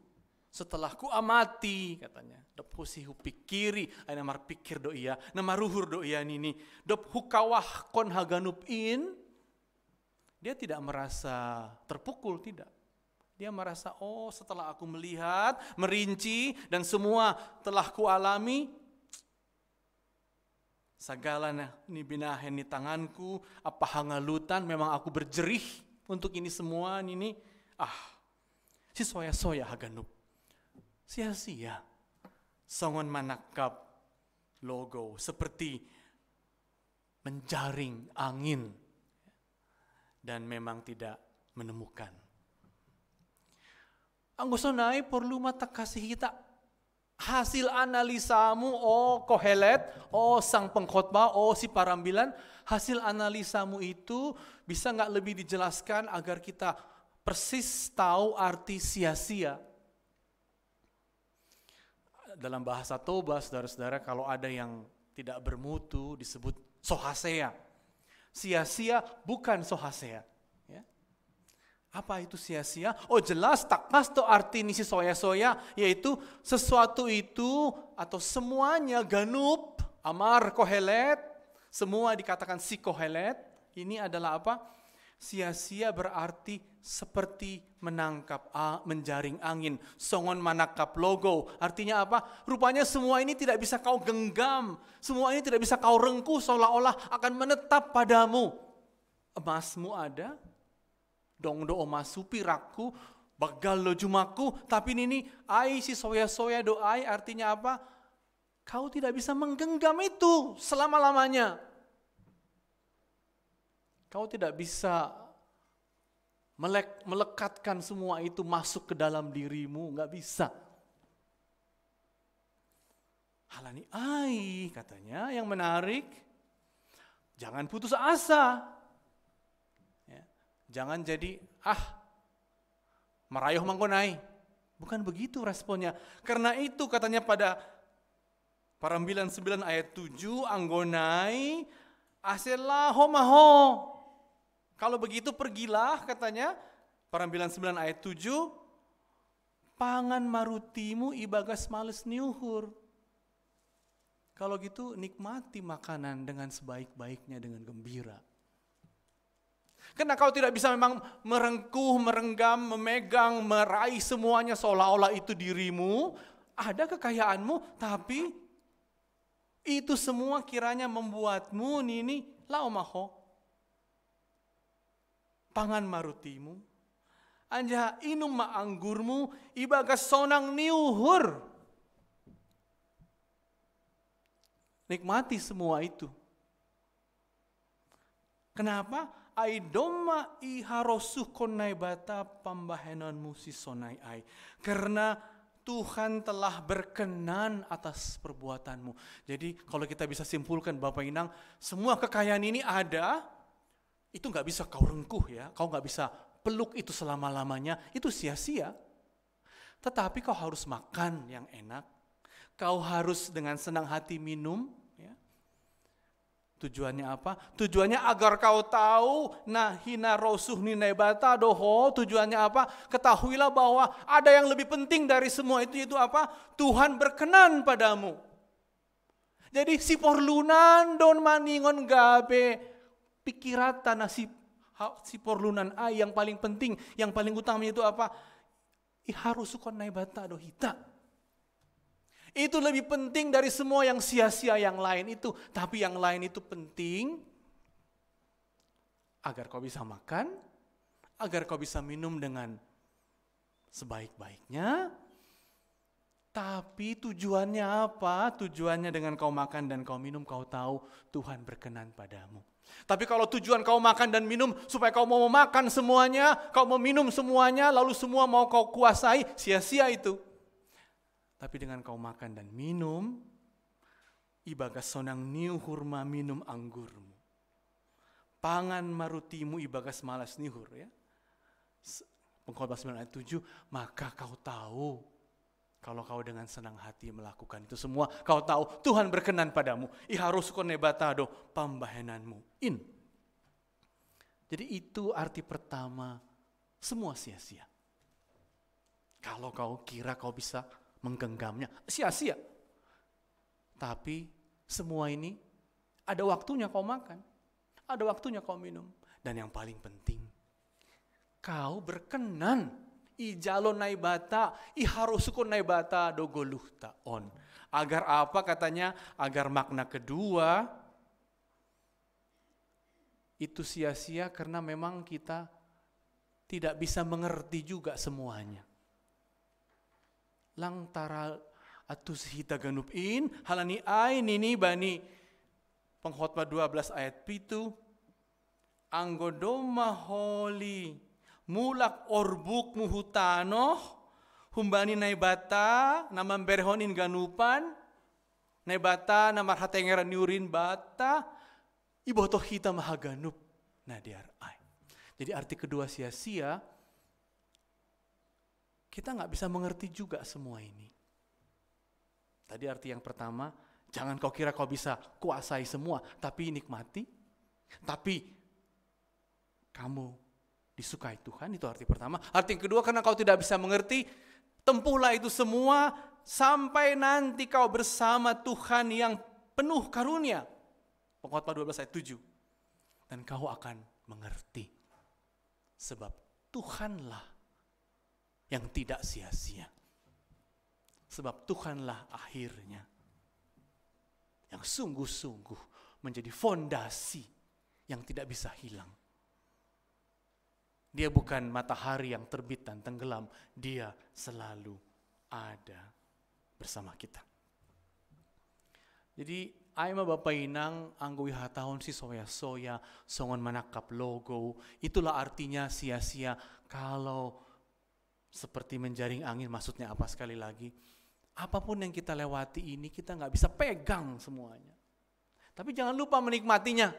setelah ku amati katanya, dop husihu pikiri, ay namar pikir do iya, namar ruhur do iya nini, dop hukawah kon haganup in, dia tidak merasa terpukul, tidak. Dia merasa, oh setelah aku melihat, merinci, dan semua telah ku alami, sagala ni binahen ni tanganku, apa hangalutan, memang aku berjerih untuk ini semua, nini, si soya-soya haganup. Sia-sia, songon manakap logo, seperti menjaring angin, dan memang tidak menemukan. Anggusonai perlu mata kasih kita. Hasil analisamu, kohelet, sang pengkhotbah, si parambilan, hasil analisamu itu bisa nggak lebih dijelaskan agar kita persis tahu arti sia-sia. dalam bahasa Toba, saudara-saudara, kalau ada yang tidak bermutu disebut sohasea. Sia-sia bukan sohasea. Ya. Apa itu sia-sia? Oh jelas, takas to arti nisi soya-soya, yaitu sesuatu itu atau semuanya ganub, amar kohelet, semua dikatakan si kohelet. Ini adalah apa? Sia-sia berarti seperti menjaring angin. Songon manakap logo. Artinya apa? Rupanya semua ini tidak bisa kau genggam. Semua ini tidak bisa kau rengkuh seolah-olah akan menetap padamu. Emasmu ada. Dongdo omasu piraku. Bagal lo jumaku. Tapi ini ai si soya-soya doai artinya apa? Kau tidak bisa menggenggam itu selama-lamanya. Kau tidak bisa melekatkan semua itu masuk ke dalam dirimu, nggak bisa. Halani ai katanya yang menarik, jangan putus asa. Ya, jangan jadi merayuh mangkonai. Bukan begitu responnya. Karena itu katanya pada Parambilan 9 ayat 7, anggonai aselaho maho. Kalau begitu pergilah katanya, Parambilan 9 ayat 7, pangan marutimu ibagas males niuhur. Kalau gitu nikmati makanan dengan sebaik-baiknya dengan gembira. Karena kau tidak bisa memang merengkuh, merenggam, memegang, meraih semuanya seolah-olah itu dirimu. Ada kekayaanmu, tapi itu semua kiranya membuatmu nini laumaho. Pangan marutimu, anja inum maanggurmu, ibagas sonang niuhur. Nikmati semua itu. Kenapa? Aidoma iharosuh konai bata pambahenan musi sonai ai. Karena Tuhan telah berkenan atas perbuatanmu. Jadi kalau kita bisa simpulkan Bapak Inang, semua kekayaan ini ada. Itu gak bisa kau rengkuh ya, kau gak bisa peluk itu selama-lamanya, itu sia-sia. Tetapi kau harus makan yang enak, kau harus dengan senang hati minum. Ya. Tujuannya apa? Tujuannya agar kau tahu, nah hina rosuh ninai bata doho, tujuannya apa? Ketahuilah bahwa ada yang lebih penting dari semua itu apa? Tuhan berkenan padamu. Jadi si porlunan don maningon gabe, pikirata nasib si porlunan yang paling penting, yang paling utama itu apa? Iharusukon naibata dohita. Itu lebih penting dari semua yang sia-sia yang lain itu. Tapi yang lain itu penting agar kau bisa makan, agar kau bisa minum dengan sebaik-baiknya. Tapi tujuannya apa? Tujuannya dengan kau makan dan kau minum, kau tahu Tuhan berkenan padamu. Tapi kalau tujuan kau makan dan minum supaya kau mau makan semuanya, kau mau minum semuanya, lalu semua mau kau kuasai, sia-sia itu. Tapi dengan kau makan dan minum, ibagas sonang niuhur ma minum anggurmu. Pangan marutimu ibagas malas nihur ya. Pengkhotbah 9 ayat 7, maka kau tahu kalau kau dengan senang hati melakukan itu semua, kau tahu Tuhan berkenan padamu. Iharus konebatado pambahenanmu in. Jadi itu arti pertama, semua sia-sia. Kalau kau kira kau bisa menggenggamnya, sia-sia. Tapi semua ini ada waktunya kau makan, ada waktunya kau minum. Dan yang paling penting, kau berkenan. Ijalo naibata, iharusukun naibata dogoluh taon. Agar apa katanya? Agar makna kedua itu sia-sia karena memang kita tidak bisa mengerti juga semuanya. Langtara atus hita ganupin halani ai nini bani Pengkhotbah 12 ayat 7 anggodoma holi mulak orbuk muhutano humbani naibata namam berhonin ganupan naibata namar hatengeran niurin bata ibotoh hita mahaganup nadiar ai. Jadi arti kedua sia-sia, kita nggak bisa mengerti juga semua ini. Tadi arti yang pertama, jangan kau kira kau bisa kuasai semua, tapi nikmati. Tapi kamu disukai Tuhan, itu arti pertama. Arti yang kedua, karena kau tidak bisa mengerti, tempuhlah itu semua sampai nanti kau bersama Tuhan yang penuh karunia. Pengkhotbah 12 ayat 7. Dan kau akan mengerti. Sebab Tuhanlah yang tidak sia-sia. Sebab Tuhanlah akhirnya yang sungguh-sungguh menjadi fondasi yang tidak bisa hilang. Dia bukan matahari yang terbit dan tenggelam, dia selalu ada bersama kita. Jadi, aima Bapak Inang, anggo ihatahon si soya-soya, songon manakap logo, itulah artinya sia-sia kalau seperti menjaring angin. Maksudnya apa sekali lagi? Apapun yang kita lewati ini, kita nggak bisa pegang semuanya. Tapi jangan lupa menikmatinya.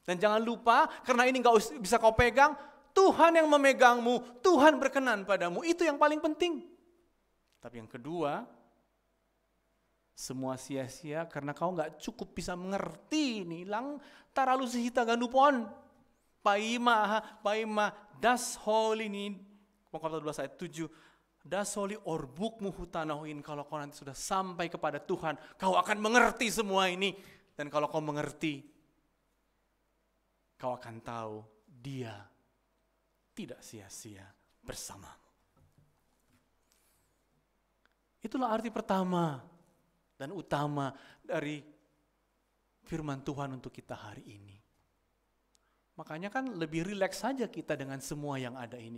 Dan jangan lupa, karena ini nggak bisa kau pegang, Tuhan yang memegangmu, Tuhan berkenan padamu, itu yang paling penting. Tapi yang kedua, semua sia-sia karena kau nggak cukup bisa mengerti nih, lang taralu sihita ganupon, paima das holy ni, Pengkhotbah 12 ayat 7, das holy orbukmu hutanahuin, kalau kau nanti sudah sampai kepada Tuhan, kau akan mengerti semua ini, dan kalau kau mengerti, kau akan tahu Dia tidak sia-sia bersamamu. Itulah arti pertama dan utama dari firman Tuhan untuk kita hari ini. Makanya kan lebih rileks saja kita dengan semua yang ada ini.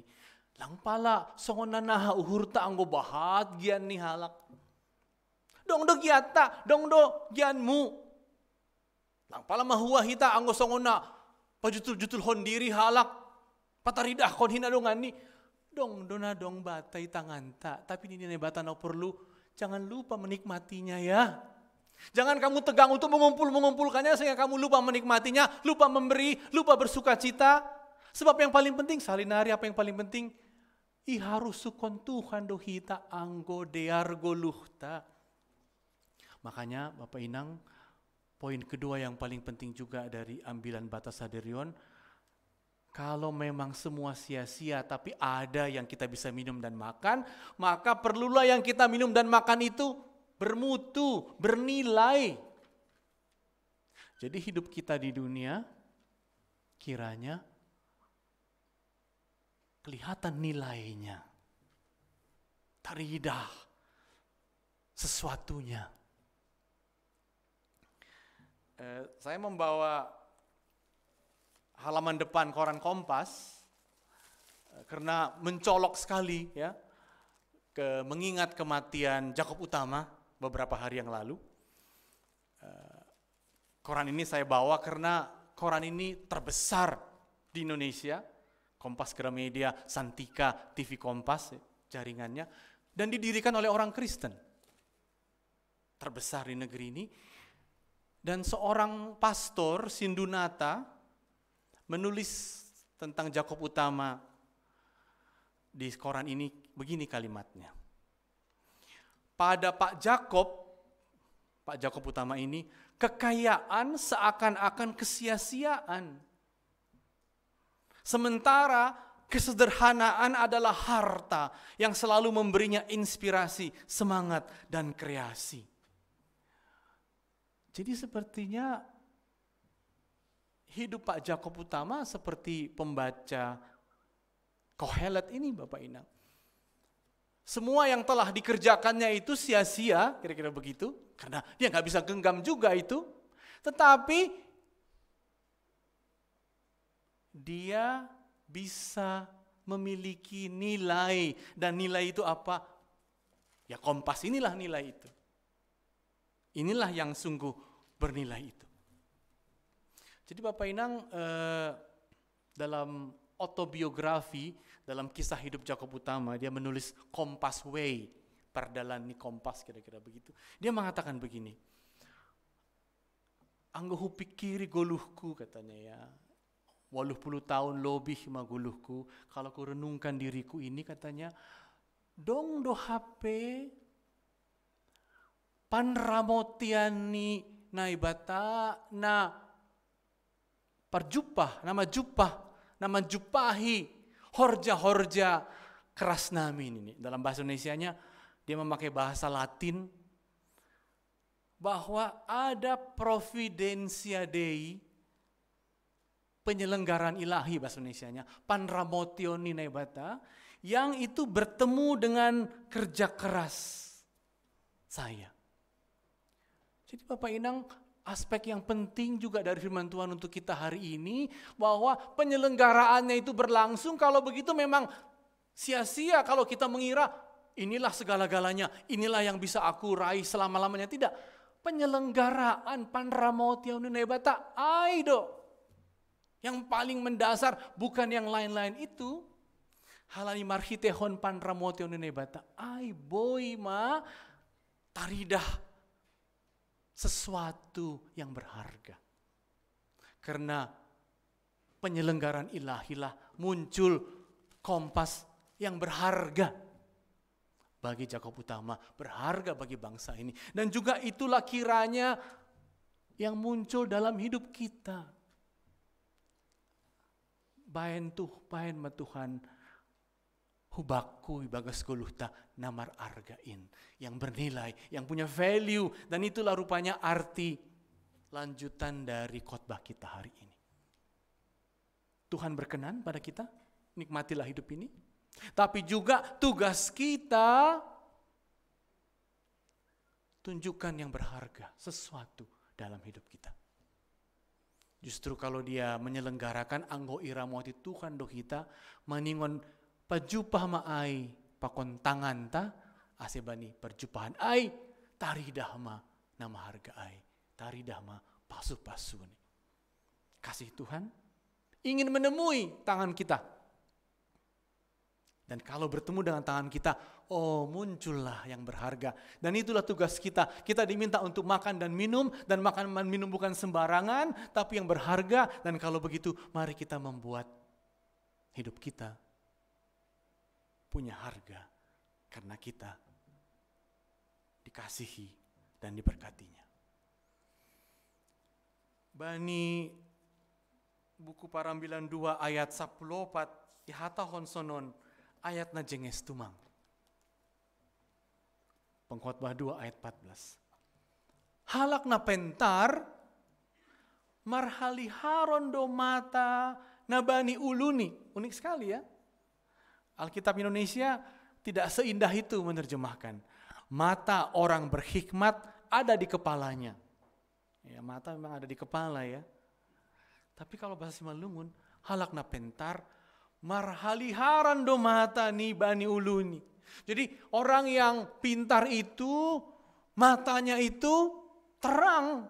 Lang pala songonanaha uhurta anggo bahat gian ni halak. Dong do giata, dong do gianmu. Lang pala mahuwa hita anggo songona pajutul-jutul hondiri halak. Pataridah kon hinadongan ni. Dong dona dong batai tanganta, tapi ini bata no perlu. Jangan lupa menikmatinya ya. Jangan kamu tegang untuk mengumpulkannya sehingga kamu lupa menikmatinya, lupa memberi, lupa bersuka cita. Sebab yang paling penting, salinari apa yang paling penting? Iharusukon Tuhan dohita anggo deargo luhta. Makanya Bapak Inang, poin kedua yang paling penting juga dari ambilan Batas Haderion, kalau memang semua sia-sia tapi ada yang kita bisa minum dan makan, maka perlulah yang kita minum dan makan itu bermutu, bernilai. Jadi hidup kita di dunia kiranya kelihatan nilainya. Taridah sesuatunya. Saya membawa halaman depan koran Kompas karena mencolok sekali ya, mengingat kematian Jakob Utama beberapa hari yang lalu. Koran ini saya bawa karena koran ini terbesar di Indonesia, Kompas Gramedia, Santika, TV Kompas jaringannya, dan didirikan oleh orang Kristen terbesar di negeri ini. Dan seorang pastor Sindunata menulis tentang Jakob Utama di koran ini, begini kalimatnya. Pada Pak Jakob Utama ini, kekayaan seakan-akan kesia-siaan. Sementara kesederhanaan adalah harta yang selalu memberinya inspirasi, semangat, dan kreasi. Jadi sepertinya hidup Pak Jakob Utama seperti pembaca Kohelet ini Bapak Inang. Semua yang telah dikerjakannya itu sia-sia, kira-kira begitu. Karena dia nggak bisa genggam juga itu. Tetapi dia bisa memiliki nilai. Dan nilai itu apa? Ya Kompas inilah nilai itu. Inilah yang sungguh bernilai itu. Jadi Bapak Inang dalam autobiografi, dalam kisah hidup Jakob Utama, dia menulis Kompas Way, perdalan ni Kompas, kira-kira begitu. Dia mengatakan begini, anggo pikiri goluhku katanya ya, 80 tahun lebih maguluhku, kalau ku renungkan diriku ini katanya, dong do HP, panramotiani naibata na perjupah, nama jupahi, horja keras namin ini. Dalam bahasa Indonesianya dia memakai bahasa Latin bahwa ada providentia Dei, penyelenggaraan ilahi bahasa Indonesianya, panramotioni naibata, yang itu bertemu dengan kerja keras saya. Jadi Bapak Inang, aspek yang penting juga dari firman Tuhan untuk kita hari ini, bahwa penyelenggaraannya itu berlangsung. Kalau begitu memang sia-sia kalau kita mengira inilah segala-galanya, inilah yang bisa aku raih selama-lamanya. Tidak. Penyelenggaraan panramotioni naibata aido. Yang paling mendasar bukan yang lain-lain itu. Halani marhitehon panramotioni naibata ai boy ma taridah sesuatu yang berharga. Karena penyelenggaraan ilahilah muncul kompas yang berharga bagi Jakob Utama, berharga bagi bangsa ini. Dan juga itulah kiranya yang muncul dalam hidup kita. Bayan Tuhan hubakku bagas guluhta namar argain, yang bernilai, yang punya value, dan itulah rupanya arti lanjutan dari khotbah kita hari ini. Tuhan berkenan pada kita, nikmatilah hidup ini, tapi juga tugas kita tunjukkan yang berharga, sesuatu dalam hidup kita. Justru kalau dia menyelenggarakan anggo iramoti Tuhan do kita maningon pajupah maai pakon tangan ta asebani perjumpahan ai taridah ma nama harga ai taridah ma pasu-pasu nih. Kasih Tuhan ingin menemui tangan kita. Dan kalau bertemu dengan tangan kita, oh muncullah yang berharga. Dan itulah tugas kita. Kita diminta untuk makan dan minum. Dan makan dan minum bukan sembarangan, tapi yang berharga. Dan kalau begitu, mari kita membuat hidup kita punya harga. Karena kita dikasihi dan diberkatinya. Bani buku Parambilan 2 ayat 14 ihata honsonon ayat na jenges tumang. Pengkhotbah 2 ayat 14. Halak na pentar marhaliharon do mata nabani uluni. Unik sekali ya. Alkitab Indonesia tidak seindah itu menerjemahkan. Mata orang berhikmat ada di kepalanya. Ya, mata memang ada di kepala ya. Tapi kalau bahasa Simalungun, halak na pentar marhaliharan do mata ni bani uluni. Jadi orang yang pintar itu matanya itu terang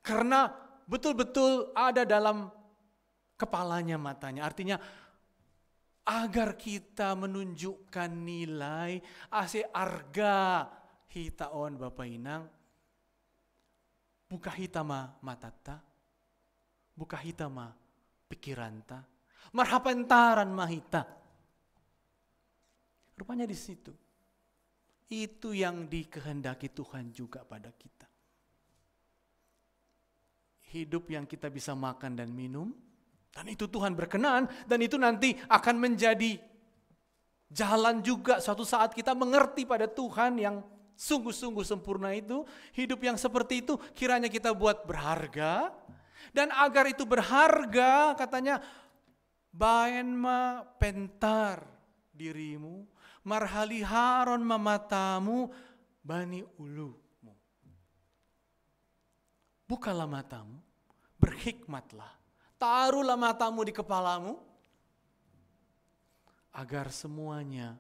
karena betul-betul ada dalam kepalanya matanya. Artinya agar kita menunjukkan nilai ase arga hitaon Bapak Inang buka hitama matata buka hitama pikiranta marhapentaran mahita. Rupanya di situ. Itu yang dikehendaki Tuhan juga pada kita. Hidup yang kita bisa makan dan minum. Dan itu Tuhan berkenan. Dan itu nanti akan menjadi jalan juga suatu saat kita mengerti pada Tuhan yang sungguh-sungguh sempurna itu. Hidup yang seperti itu kiranya kita buat berharga. Dan agar itu berharga katanya bayan ma pentar dirimu, marhaliharon mamatamu, bani ulumu. Bukalah matamu, berhikmatlah, taruhlah matamu di kepalamu, agar semuanya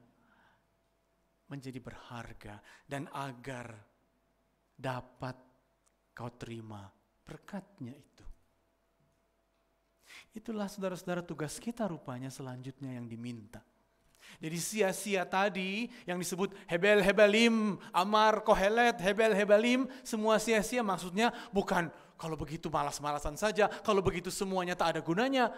menjadi berharga dan agar dapat kau terima berkatnya itu. Itulah saudara-saudara tugas kita rupanya selanjutnya yang diminta. Jadi sia-sia tadi yang disebut hebel-hebelim, amar kohelet, hebel-hebelim, semua sia-sia maksudnya bukan kalau begitu malas-malasan saja, kalau begitu semuanya tak ada gunanya.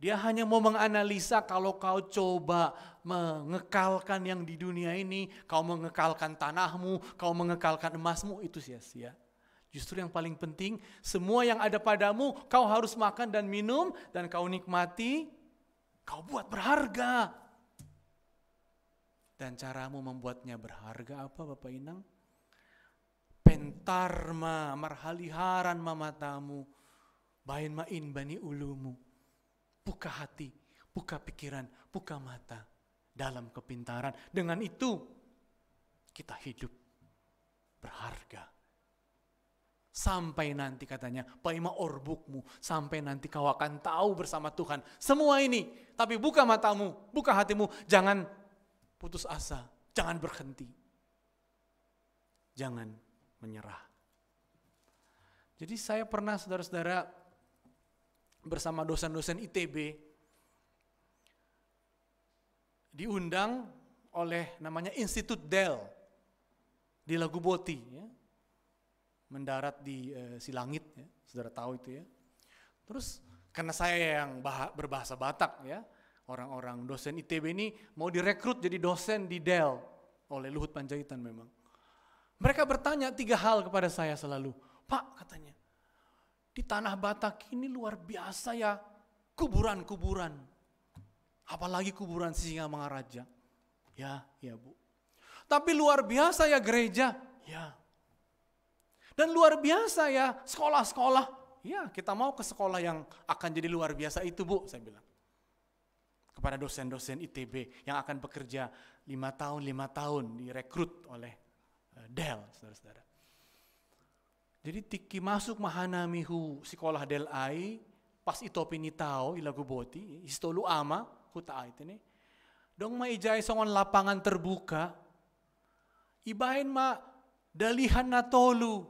Dia hanya mau menganalisa kalau kau coba mengekalkan yang di dunia ini, kau mengekalkan tanahmu, kau mengekalkan emasmu, itu sia-sia. Justru yang paling penting, semua yang ada padamu, kau harus makan dan minum, dan kau nikmati, kau buat berharga. Dan caramu membuatnya berharga apa Bapak Inang? Pentarma, marhaliharan mamatamu, bain main bani ulumu. Buka hati, buka pikiran, buka mata dalam kepintaran. Dengan itu kita hidup berharga. Sampai nanti katanya, paima orbukmu, sampai nanti kau akan tahu bersama Tuhan semua ini. Tapi buka matamu, buka hatimu, jangan putus asa, jangan berhenti. Jangan menyerah. Jadi saya pernah saudara-saudara bersama dosen-dosen ITB diundang oleh namanya Institut Del di Laguboti, ya. Mendarat di Silangit, ya. Saudara tahu itu ya. Terus karena saya yang berbahasa Batak, ya, orang-orang dosen ITB ini mau direkrut jadi dosen di Del oleh Luhut Panjaitan memang. Mereka bertanya 3 hal kepada saya selalu. Pak, katanya, di tanah Batak ini luar biasa ya, kuburan-kuburan. Apalagi kuburan Sisingamangaraja. Ya Bu. Tapi luar biasa ya gereja. Ya. Dan luar biasa ya sekolah-sekolah. Ya, kita mau ke sekolah yang akan jadi luar biasa itu Bu, saya bilang. Kepada dosen-dosen ITB yang akan bekerja 5 tahun direkrut oleh Del, saudara-saudara. Jadi tiki masuk mahanamihu sekolah Del ai pas itopi ni tao ilagu boti istolu ama huta ait ini. Dong maijai songon lapangan terbuka. Ibahin ma dalihan na tolu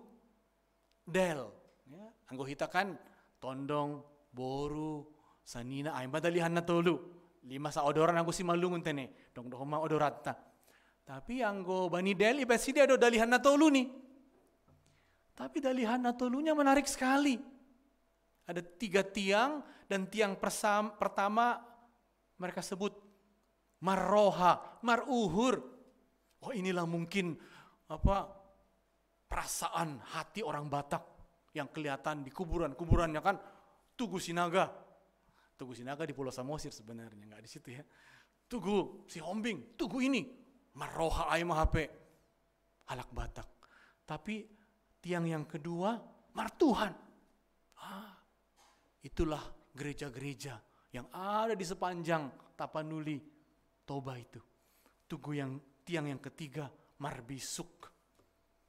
Del. Ya, anggo hita kan tondong, boru, sanina ay madalihan na tolu. 5 sa odoran anggo si malungun tene. Dong ma odorata. Tapi anggo bani Del iba sidi ado dalihan na tolu ni. Tapi dalihan natolunya menarik sekali. Ada 3 tiang dan tiang pertama mereka sebut marroha, maruhur. Oh inilah mungkin perasaan hati orang Batak yang kelihatan di kuburannya kan Tugu Sinaga. Tugu Sinaga di Pulau Samosir sebenarnya, nggak di situ ya. Tugu si Hombing, Tugu ini marroha ay mahape halak Batak. Tapi tiang yang kedua, martuhan. Itulah gereja-gereja yang ada di sepanjang Tapanuli, Toba itu. Tiang yang ketiga, marbisuk.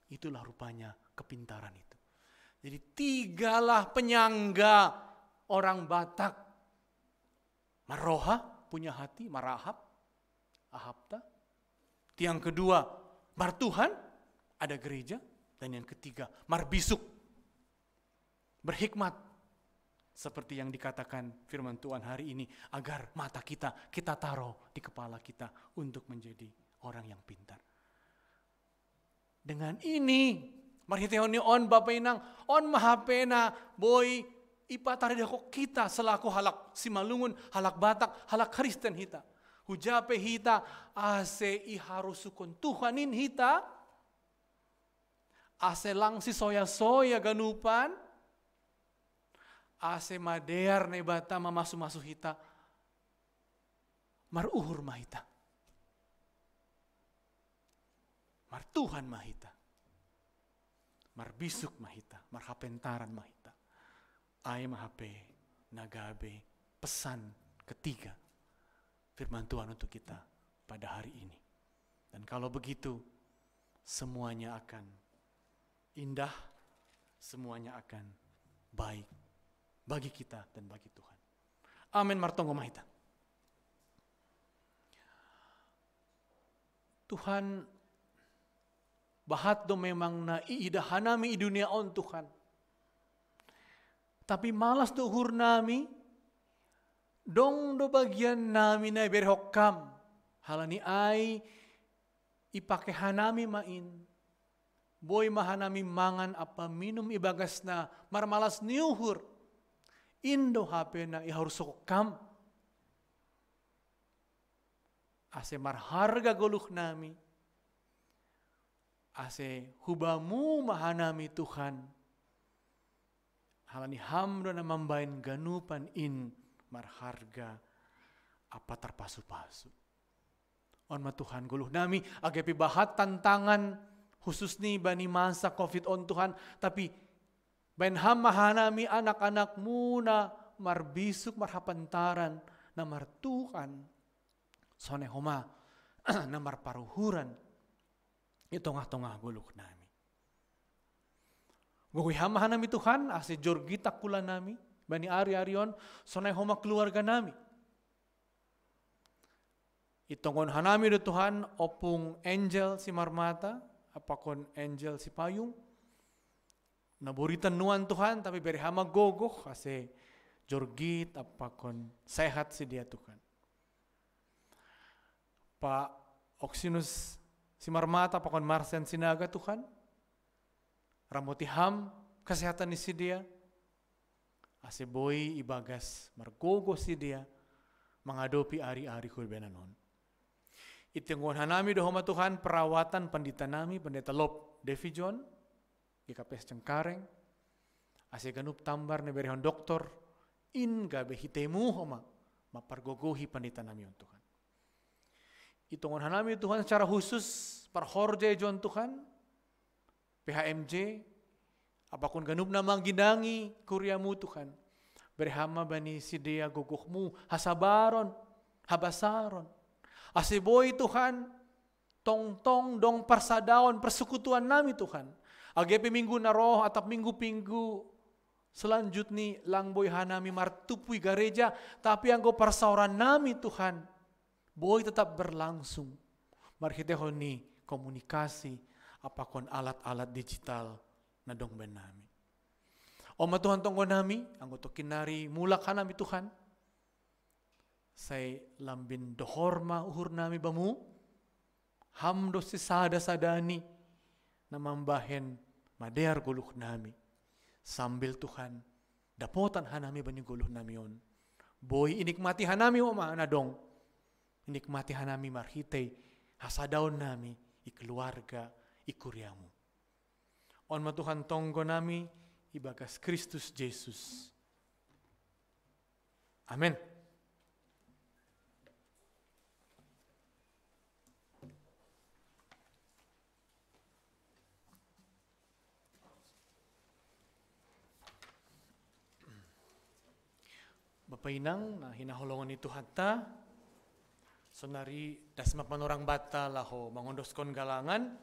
Itulah rupanya kepintaran itu. Jadi 3 lah penyangga orang Batak. Marroha, punya hati, marahap, ahapta. Tiang kedua, martuhan, ada gereja. Dan yang ketiga, marbisuk, berhikmat. Seperti yang dikatakan firman Tuhan hari ini, agar mata kita taruh di kepala kita untuk menjadi orang yang pintar. Dengan ini, marhiteoni on Bapak Inang, on mahapena, boy, ipataridako kita selaku halak Simalungun, halak Batak, halak Kristen hita. Hujape hita, ase iharusukon Tuhanin hita, ase lang si soya-soya ganupan, ase madear ne bata mamasu-masu hita, maruhur mahita, martuhan mahita, marbisuk mahita, marhapentaran mahita, ay mahape, nagabe, pesan ketiga firman Tuhan untuk kita pada hari ini. Dan kalau begitu, semuanya akan indah, semuanya akan baik bagi kita dan bagi Tuhan. Amin martonggo mahita. Tuhan bahat do memang na iidahanami i dunia on Tuhan. Tapi malas do hur nami, dong do bagian nami na berhokam. Halani ay ipake hanami main. Boy mahanami mangan apa minum ibagas na marmalas niuhur. Indo hape na iharusokam ase marharga goluh nami, ase hubamu mahanami Tuhan, halani hamdo na mambain ganupan in marharga apa terpasu-pasu. On ma Tuhan guluh nami agapi bahat tantangan khusus nih bani masa COVID on Tuhan, tapi ben ham mahanami anak-anakmu na marbisuk marhapantaran na martuhan sonehoma na marparuhuran itongah-tongah guluh nami. Guguy ham mahanami Tuhan ase jorgita kula nami bani ari-arion sonehoma keluarga nami. Itongon hanami do Tuhan opung angel si marmata, apakon angel si payung. Naburitan nuan Tuhan tapi beri hama gogoh ase jorgit apakon sehat si dia Tuhan. Pak Oxinus si marmata apakon Marsen sinaga Tuhan. Ramoti ham kesehatan ni si dia. Ase boy ibagas margogoh si dia mengadopi ari-ari kurbenanon. Itinggon hanami dohoma Tuhan perawatan pendeta nami, pendeta Lop Devi John, GKPS Cengkareng, ase ganup tambar ne berehon doktor, in gabe hitemu homa, mapargogohi pendeta nami on Tuhan. Itinggon hanami Tuhan secara khusus, parhorje John Tuhan, PHMJ, apakun ganup namang ginangi kuryamu Tuhan, berhama bani sidia gogohmu, hasabaron, habasaron, Asiboy Tuhan, tong-tong dong persadaon persekutuan nami Tuhan. Agepi minggu na roh atap minggu-minggu selanjutnya langboy hanami martupui gereja, tapi anggo persauran nami Tuhan, boy tetap berlangsung. Marhitehon ni komunikasi apakon alat-alat digital na dong ben nami. Oma Tuhan tonggo nami, anggo to kinari mulak hanami Tuhan. Say lambin dohorma uhur nami bamu, hamdo si sada-sadani na mambahen madear guluh nami. Sambil Tuhan dapotan hanami bani guluh nami on. Boy inikmati hanami o maana dong. Inikmati hanami marhitay hasadaon nami ikeluarga ikuryamu. On ma Tuhan tonggo nami ibagas Kristus Jesus. Amen. Bapainang na hinahulungan ni Tuhan ta, sonari dasma panorang bata laho mangondoskon galangan,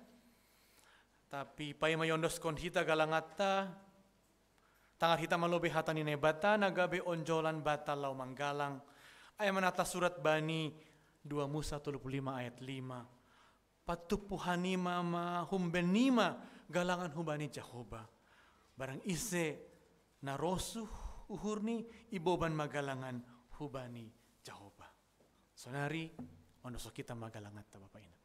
tapi pay mayondoskon hita galangat ta, tangar hita malobe hata ni nebata, nagabe onjolan bata lau manggalang, ay manata surat bani 2 Musa 35 ayat 5, patupuhanima mahumbenima galangan hubani Jehovah, barang ise narosuh uhurni iboban magalangan hubani Jehovah. Sonari onoso kita magalangat ta Bapak ina.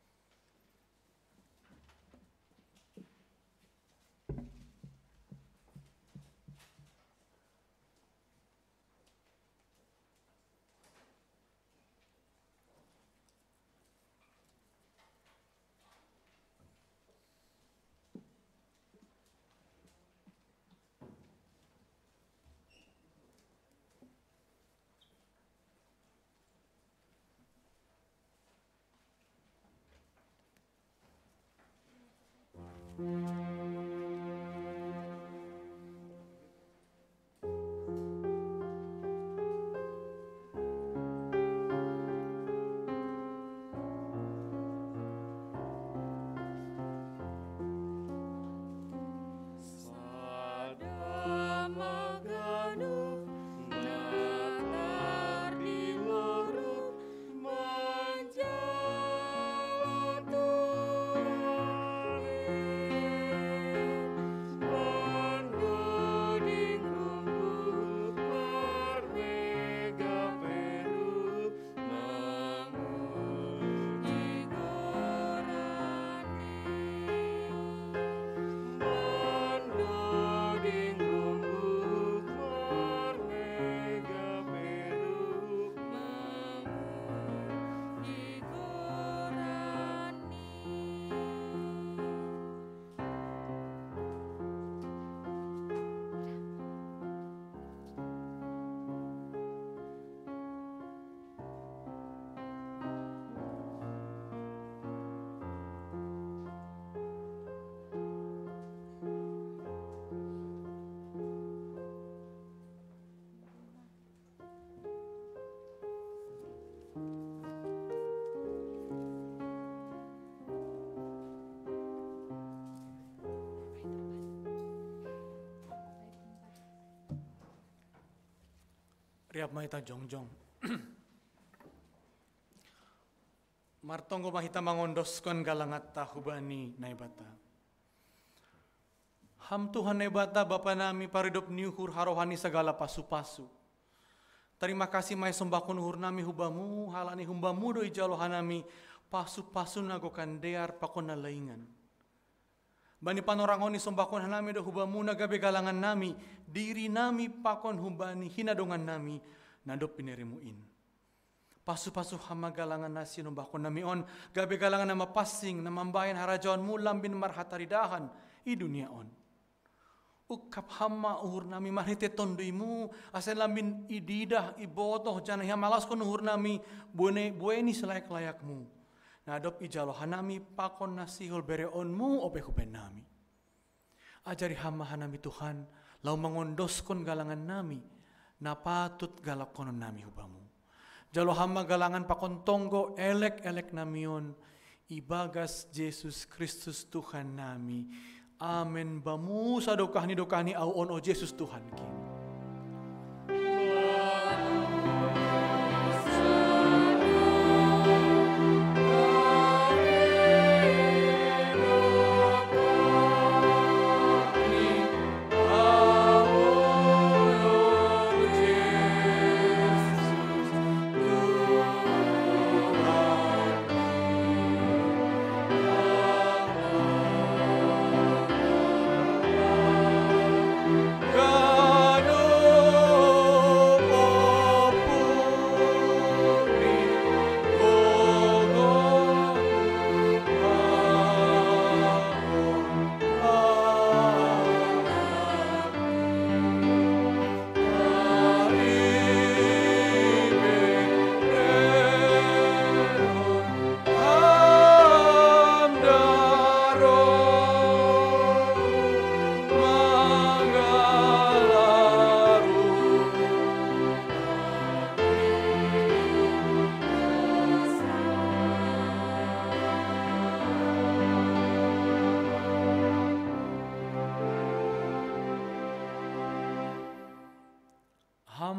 Riap mahita jongjong. Martonggo mahita mangondoskon galangat tahubani naibata. Ham Tuhan naibata Bapa nami paridop niuhur harohani segala pasu-pasu. Terima kasih mai sembahkon uhur nami hubamu, halani humbamu doi jalohan nami pasu-pasu nagokan dear pakon na laingan. Bani panorangoni sembahkon nami do hubamu nagabe galangan nami, diri nami pakon hubani hinadongan nami nadop pinerimuin. Pasu-pasu hama galangan nasi numbahkon nami on, gabe galangan nama pasing namambayan harajawan mu lambin marhataridahan i dunia on. Ukap hama uhur nami marhite tonduimu, asal lambin ididah ibotoh janah hamalas kon uhur nami bueni selayak-layakmu. Nadop ijalohan nami pakon nasihul bereonmu ope huben nami. Ajari hamahan nami Tuhan, lau mengondoskon galangan nami, napatut galakonon nami hubamu. Jalo hama galangan pakon tonggo elek-elek namion, ibagas Yesus Kristus Tuhan nami. Amen bamu sadokahni au on o Yesus Tuhan ki.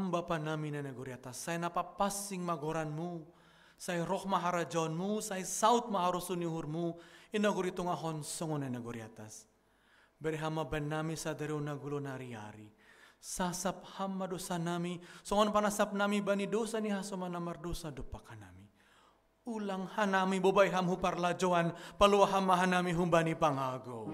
Bapa nami na naguriatas, say napapasing magoranmu, say roh maharajonmu, say saut maharusuniurmu, inagurito nga honsongo na naguriatas. Berhama ban nami sa daro nagulo nari-ari, sasap hama dosa nami, songon panasap nami bani dosa ni hasoma namar dosa dupakan nami. Ulang hanami bobay hamhu parlajoan, paluwa hama hanami humbani pangago.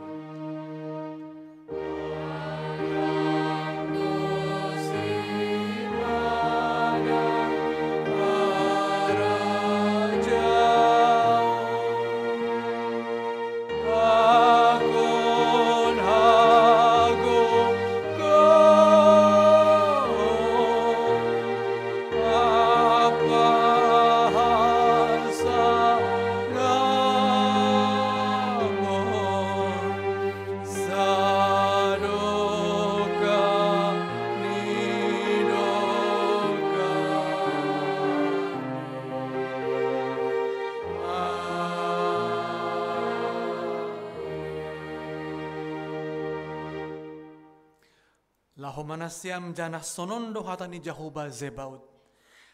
Laho manasiam janah sonondo hatani Jehovah Zebaut.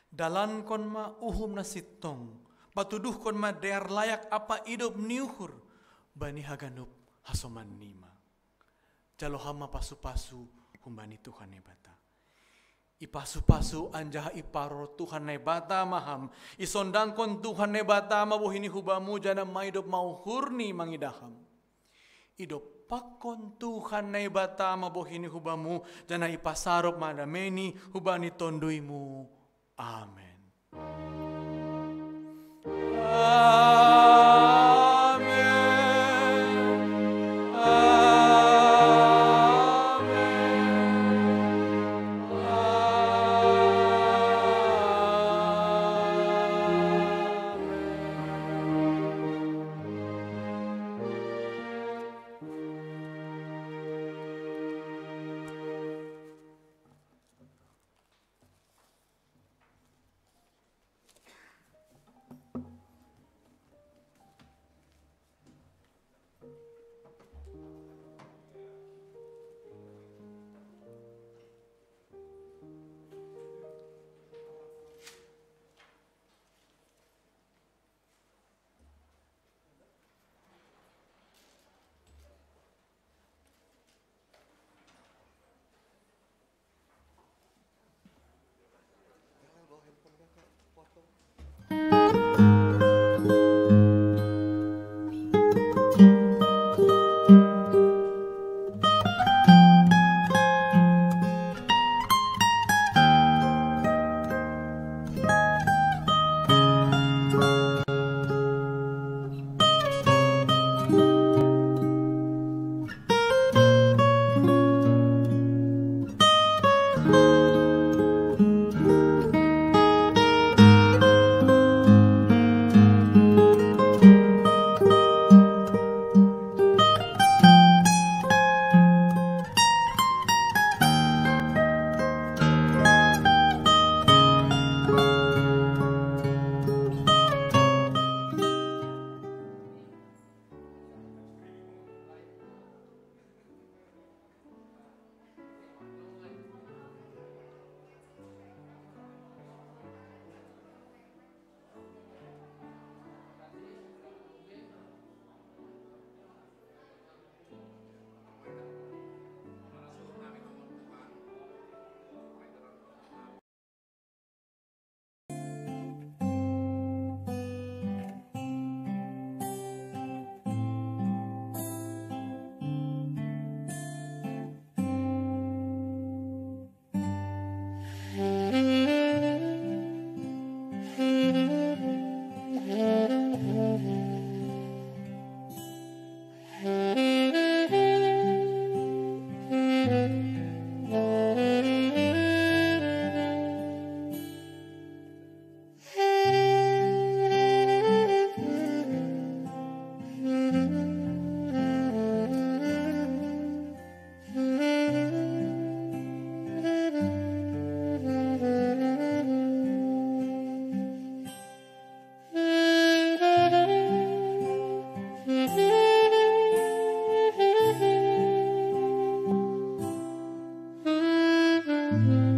Dalan kon ma uhum na sitong. Patuduh kon ma dear layak apa idop niuhur. Bani haganup hasoman nima. Jalohama pasu-pasu humbani Tuhan nebata. Ipasu-pasu anjaha iparo Tuhan nebata maham. Isondang kon Tuhan nebata mabuhini hubamu jana maidop mau hurni mangidaham. Idop pakon Tuhan na ibata mabohini hubamu jana ipasarop madameni hubani tonduimu. Amen. Thank you.